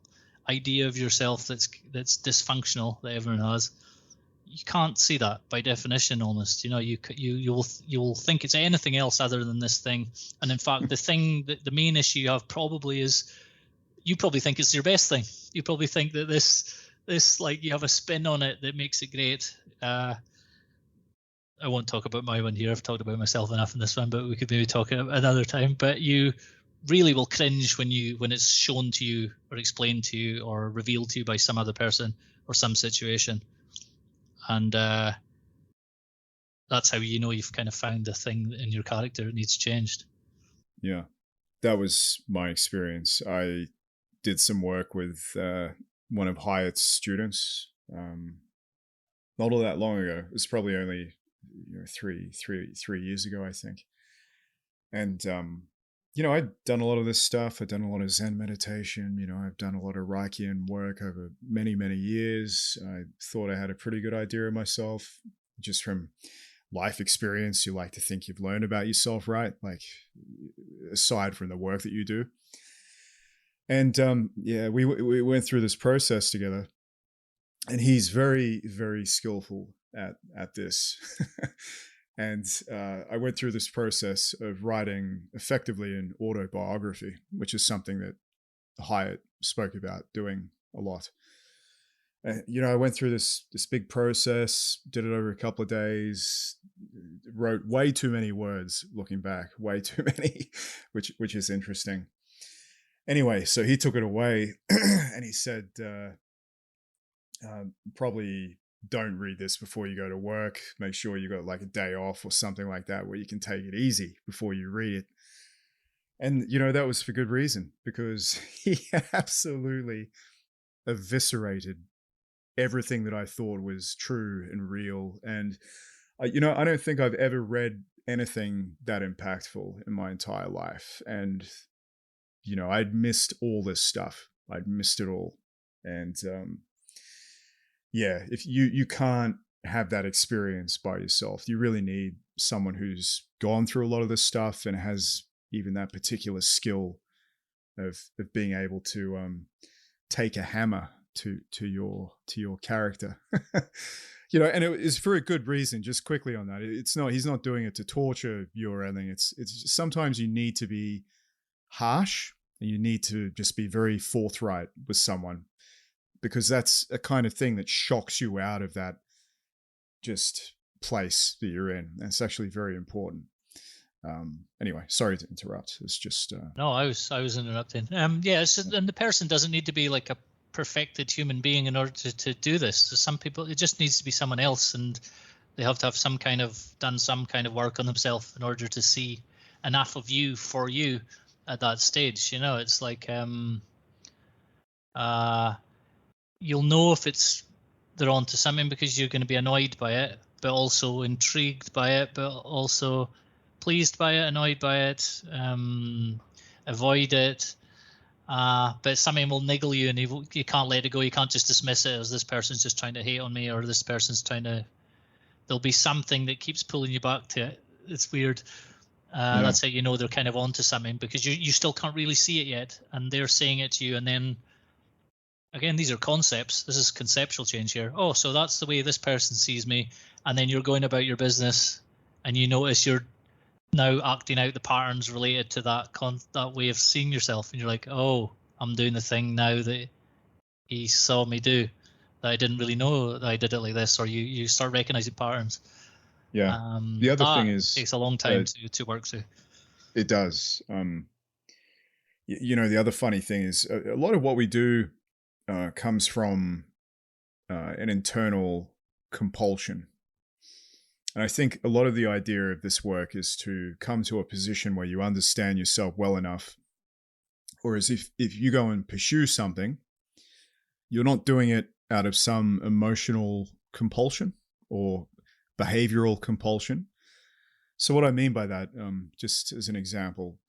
idea of yourself that's dysfunctional that everyone has. You can't see that by definition, almost. You will think it's anything else other than this thing. And in fact, the main issue you have probably is, you probably think it's your best thing. You probably think that this like you have a spin on it that makes it great. I won't talk about my one here. I've talked about myself enough in this one, but we could maybe talk another time. But you really will cringe when it's shown to you or explained to you or revealed to you by some other person or some situation. And that's how you've kind of found a thing in your character that needs changed. Yeah, that was my experience. I did some work with one of Hyatt's students not all that long ago. It was probably only 3 years ago, I think. And I'd done a lot of this stuff. I'd done a lot of Zen meditation. I've done a lot of Reichian work over many, many years. I thought I had a pretty good idea of myself. Just from life experience, you like to think you've learned about yourself, right? Like, aside from the work that you do. And we went through this process together. And he's very, very skillful at this. And I went through this process of writing effectively an autobiography, which is something that Hyatt spoke about doing a lot. I went through this big process, did it over a couple of days, wrote way too many words looking back, way too many, which is interesting. Anyway, so he took it away and he said, probably don't read this before you go to work. Make sure you got like a day off or something like that where you can take it easy before you read it. And, that was for good reason, because he absolutely eviscerated everything that I thought was true and real. And, I don't think I've ever read anything that impactful in my entire life. And, I'd missed all this stuff. I'd missed it all. And, if you can't have that experience by yourself, you really need someone who's gone through a lot of this stuff and has even that particular skill of being able to take a hammer to your character. You know, and it is for a good reason. Just quickly on that, he's not doing it to torture you or anything. It's sometimes you need to be harsh and you need to just be very forthright with someone, because that's a kind of thing that shocks you out of that just place that you're in. And it's actually very important. Anyway, sorry to interrupt. It's just no, I was interrupting. Yeah, and the person doesn't need to be like a perfected human being in order to do this. So some people, it just needs to be someone else, and they have to have done some kind of work on themselves in order to see enough of you for you at that stage. You know, it's like you'll know if they're onto something because you're going to be annoyed by it, but also intrigued by it, but also pleased by it, annoyed by it, avoid it. But something will niggle you and you can't let it go. You can't just dismiss it as this person's just trying to hate on me, or this person's there'll be something that keeps pulling you back to it. It's weird. That's how you know they're kind of onto something, because you still can't really see it yet, and they're saying it to you. And then again, these are concepts. This is conceptual change here. Oh, so that's the way this person sees me. And then you're going about your business and you notice you're now acting out the patterns related to that way of seeing yourself. And you're like, oh, I'm doing the thing now that he saw me do, that I didn't really know that I did it like this. Or you start recognizing patterns. Yeah. The other thing is, it takes a long time to work through. It does. You know, the other funny thing is a lot of what we do comes from an internal compulsion. And I think a lot of the idea of this work is to come to a position where you understand yourself well enough, or as if you go and pursue something, you're not doing it out of some emotional compulsion or behavioral compulsion. So what I mean by that, just as an example,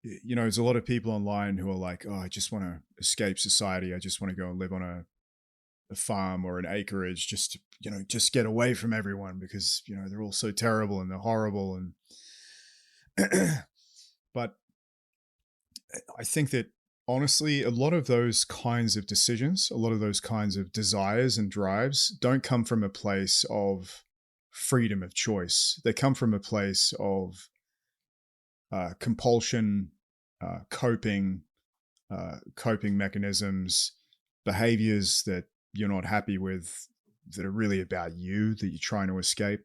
you know, there's a lot of people online who are like, oh, I just want to escape society. I just want to go and live on a farm or an acreage, just to, you know, just get away from everyone because, you know, they're all so terrible and they're horrible. And but I think that honestly, a lot of those kinds of decisions, a lot of those kinds of desires and drives don't come from a place of freedom of choice. They come from a place of compulsion, coping mechanisms, behaviors that you're not happy with, that are really about you, that you're trying to escape.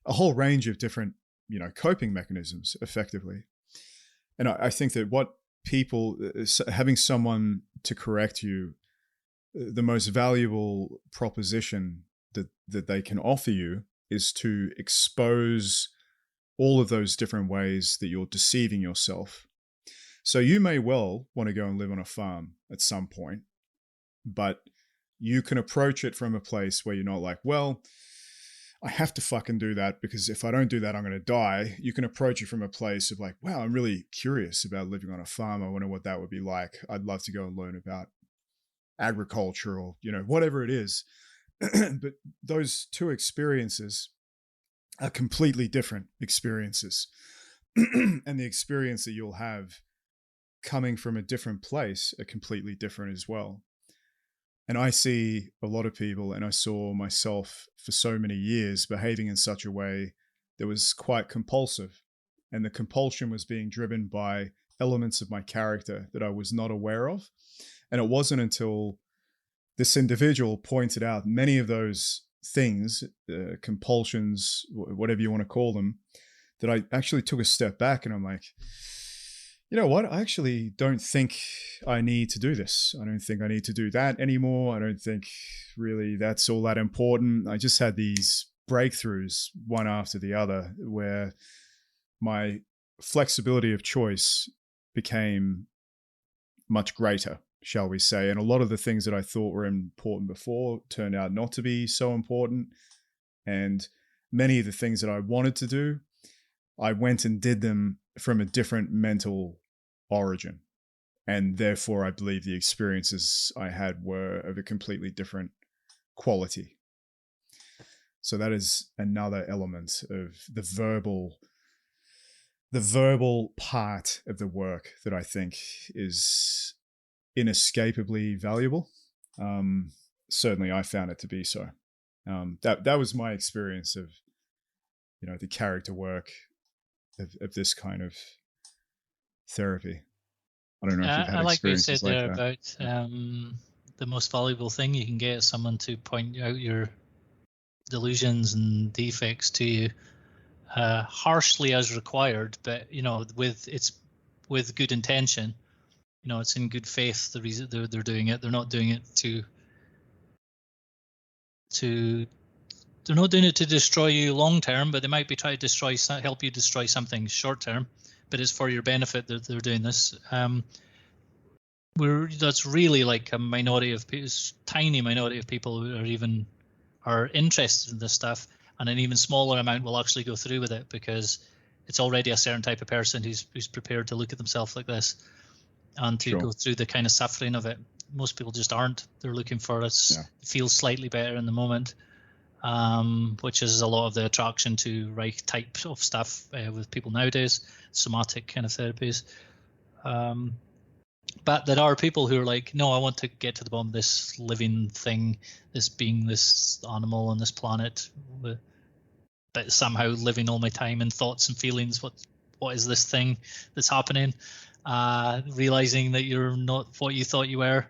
A whole range of different, you know, coping mechanisms, effectively. And I think that what people, having someone to correct you, the most valuable proposition that they can offer you is to expose all of those different ways that you're deceiving yourself. So you may well want to go and live on a farm at some point, but you can approach it from a place where you're not like, well, I have to fucking do that because if I don't do that, I'm going to die. You can approach it from a place of like, wow, I'm really curious about living on a farm. I wonder what that would be like. I'd love to go and learn about agriculture or, you know, whatever it is. But those two experiences are completely different experiences. And the experience that you'll have coming from a different place are completely different as well. And I see a lot of people, and I saw myself for so many years behaving in such a way that was quite compulsive. And the compulsion was being driven by elements of my character that I was not aware of. And it wasn't until this individual pointed out many of those things, compulsions, whatever you want to call them, that I actually took a step back and I'm like, you know what? I actually don't think I need to do this. I don't think I need to do that anymore. I don't think really that's all that important. I just had these breakthroughs one after the other where my flexibility of choice became much greater, shall we say. And a lot of the things that I thought were important before turned out not to be so important. And many of the things that I wanted to do, I went and did them from a different mental origin. And therefore, I believe the experiences I had were of a completely different quality. So that is another element of the verbal part of the work that I think is inescapably valuable. Certainly I found it to be so. That was my experience of, the character work of this kind of therapy. I don't know if you've had I like what you said experiences there like that. about the most valuable thing you can get is someone to point out your delusions and defects to you, harshly as required, but with good intention. It's in good faith. The reason they're doing it, they're not doing it they're not doing it to destroy you long term, but they might be trying to help you destroy something short term. But it's for your benefit that they're doing this. That's really like a minority of people, tiny minority of people who are interested in this stuff, and an even smaller amount will actually go through with it because it's already a certain type of person who's prepared to look at themselves like this and to go through the kind of suffering of it. Most people just aren't. They're looking for us feel slightly better in the moment, which is a lot of the attraction to Reich type of stuff with people nowadays, somatic kind of therapies. But there are people who are like, no, I want to get to the bottom of this living thing, this being, this animal on this planet, but somehow living all my time in thoughts and feelings. What is this thing that's happening? Realizing that you're not what you thought you were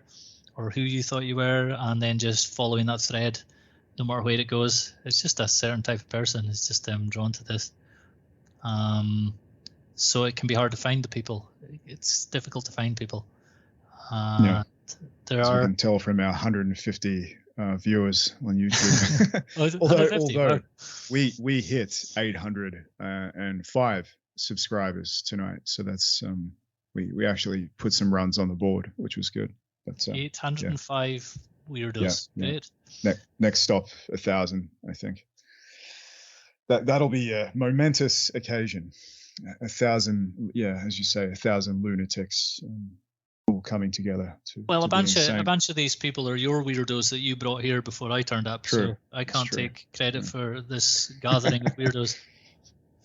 or who you thought you were, and then just following that thread no matter where it goes. It's just a certain type of person. It's just drawn to this. So it can be hard to find the people. It's difficult to find people. There are. We can tell from our 150 viewers on YouTube. although we hit 805 subscribers tonight, so that's we actually put some runs on the board, which was good. But 805 weirdos. Yeah. Next stop 1,000, I think. That'll be a momentous occasion. 1,000, as you say, 1,000 lunatics all coming together. A bunch of these people are your weirdos that you brought here before I turned up. True. So I can't take credit for this gathering of weirdos.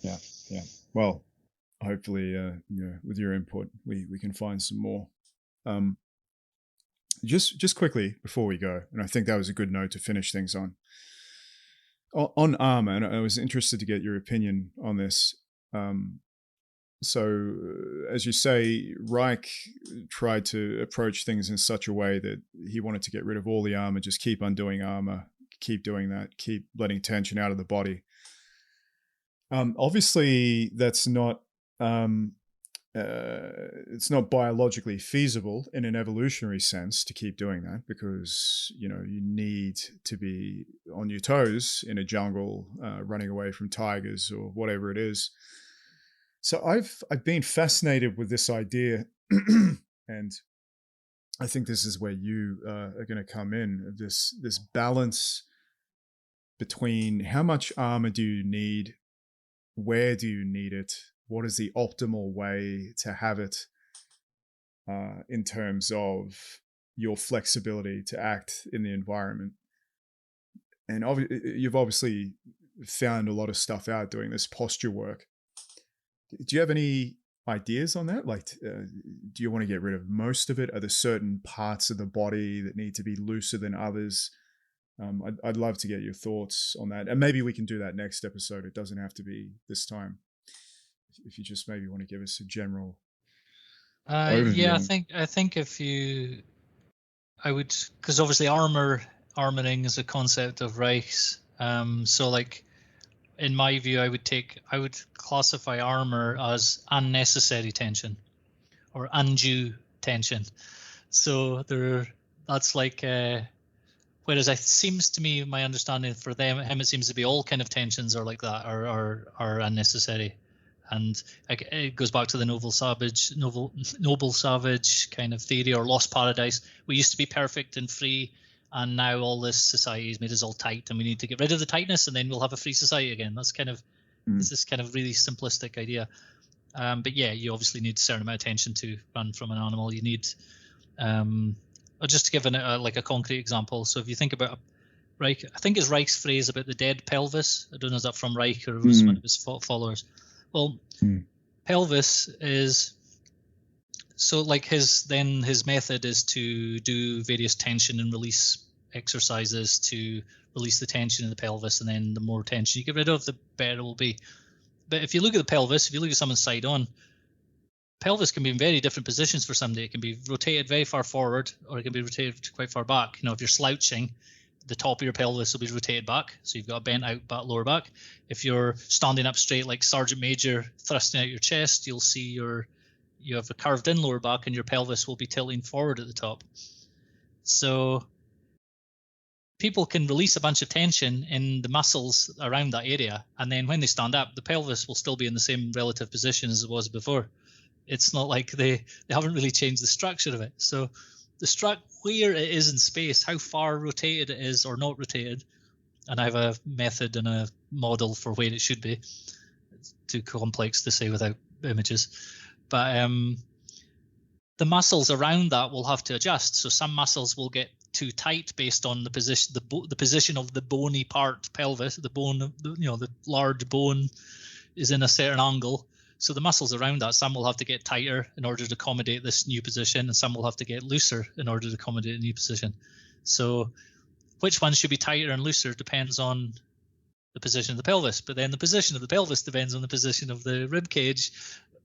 Yeah. Well, hopefully, with your input, we can find some more. Just quickly before we go, and I think that was a good note to finish things on. On armour, and I was interested to get your opinion on this. So, as you say, Reich tried to approach things in such a way that he wanted to get rid of all the armour, just keep undoing armour, keep doing that, keep letting tension out of the body. Obviously, that's not it's not biologically feasible in an evolutionary sense to keep doing that, because you need to be on your toes in a jungle, running away from tigers or whatever it is. So I've been fascinated with this idea, and I think this is where you are going to come in. This balance between how much armor do you need, where do you need it, what is the optimal way to have it in terms of your flexibility to act in the environment. And you've obviously found a lot of stuff out doing this posture work. Do you have any ideas on that? Like, do you want to get rid of most of it? Are there certain parts of the body that need to be looser than others? I'd love to get your thoughts on that. And maybe we can do that next episode. It doesn't have to be this time. If you just maybe want to give us a general overview. Yeah, I think I would, because obviously armoring is a concept of Reich's. So like, in my view, I would classify armor as unnecessary tension or undue tension. So that's like, whereas it seems to me, my understanding for him, it seems to be all kind of tensions are like that, are unnecessary. And it goes back to the noble savage kind of theory, or lost paradise. We used to be perfect and free, and now all this society has made us all tight, and we need to get rid of the tightness, and then we'll have a free society again. That's kind of this kind of really simplistic idea. But yeah, you obviously need a certain amount of tension to run from an animal. You need, just to give like a concrete example. So if you think about Reich, I think it's Reich's phrase about the dead pelvis. I don't know, is that from Reich or was one of his followers? Well, pelvis is So like his method is to do various tension and release exercises to release the tension in the pelvis, and then the more tension you get rid of, the better it will be. But if you look at the pelvis, if you look at someone's side on, pelvis can be in very different positions for somebody. It can be rotated very far forward, or it can be rotated quite far back. If you're slouching, the top of your pelvis will be rotated back, so you've got a bent out back, lower back. If you're standing up straight like Sergeant Major thrusting out your chest, you'll see you have a curved in lower back, and your pelvis will be tilting forward at the top. So people can release a bunch of tension in the muscles around that area, and then when they stand up, the pelvis will still be in the same relative position as it was before. It's not like they haven't really changed the structure of it. So the where it is in space, how far rotated it is or not rotated, and I have a method and a model for where it should be. It's too complex to say without images. But the muscles around that will have to adjust. So some muscles will get too tight based on the position of the bony part pelvis. The bone, the large bone is in a certain angle. So the muscles around that, some will have to get tighter in order to accommodate this new position, and some will have to get looser in order to accommodate a new position. So which one should be tighter and looser depends on the position of the pelvis. But then the position of the pelvis depends on the position of the rib cage,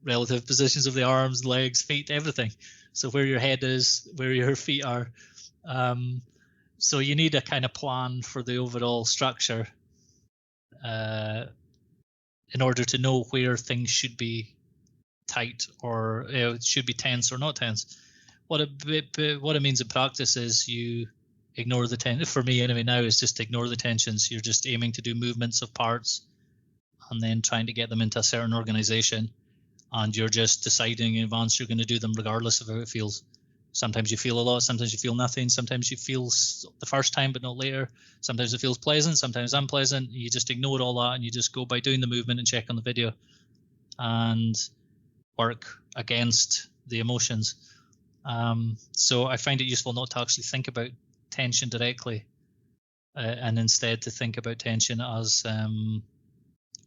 relative positions of the arms, legs, feet, everything. So where your head is, where your feet are. So you need a kind of plan for the overall structure in order to know where things should be tight or should be tense or not tense. What it means in practice is you ignore the tension. For me anyway now is just ignore the tensions. You're just aiming to do movements of parts and then trying to get them into a certain organization, and you're just deciding in advance you're going to do them regardless of how it feels. Sometimes you feel a lot, sometimes you feel nothing, sometimes you feel the first time but not later. Sometimes it feels pleasant, sometimes unpleasant. You just ignore all that and you just go by doing the movement and check on the video and work against the emotions. So I find it useful not to actually think about tension directly and instead to think about tension as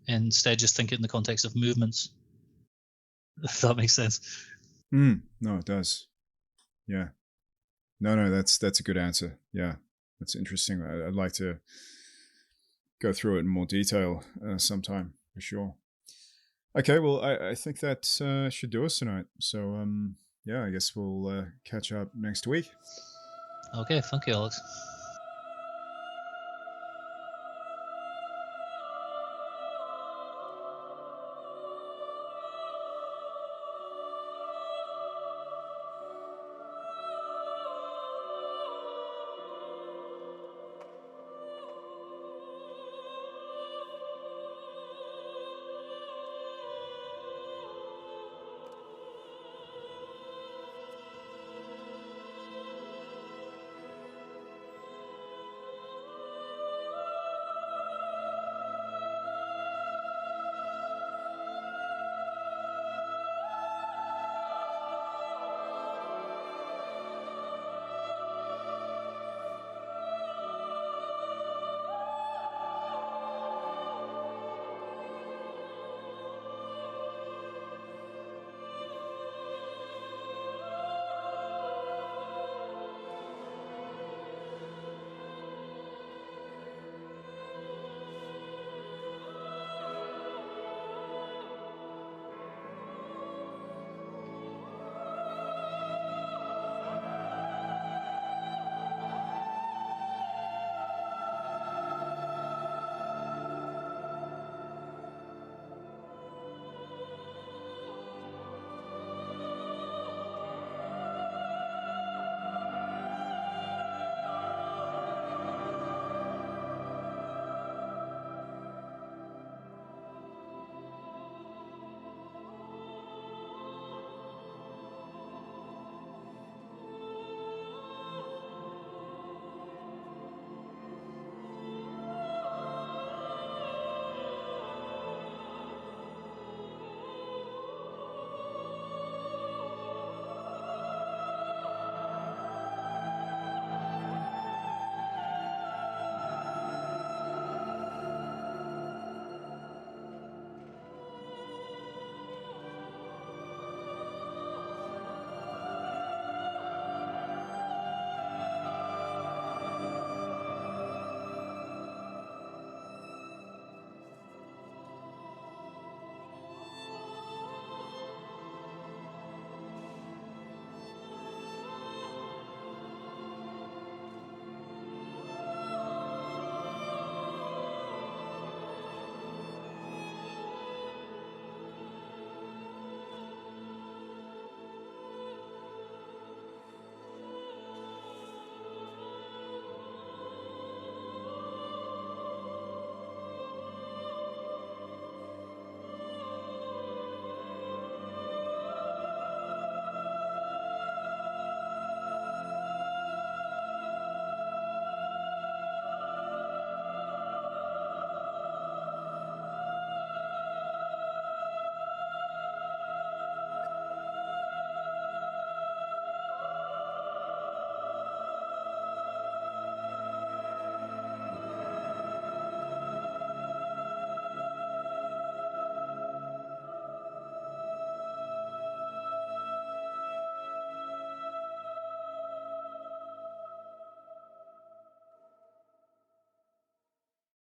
instead just think it in the context of movements, if that makes sense. No, it does. Yeah. No, that's a good answer. Yeah, that's interesting. I'd like to go through it in more detail sometime for sure. Okay, well, I think that should do us tonight. So, yeah, I guess we'll catch up next week. Okay, thank you, Alex.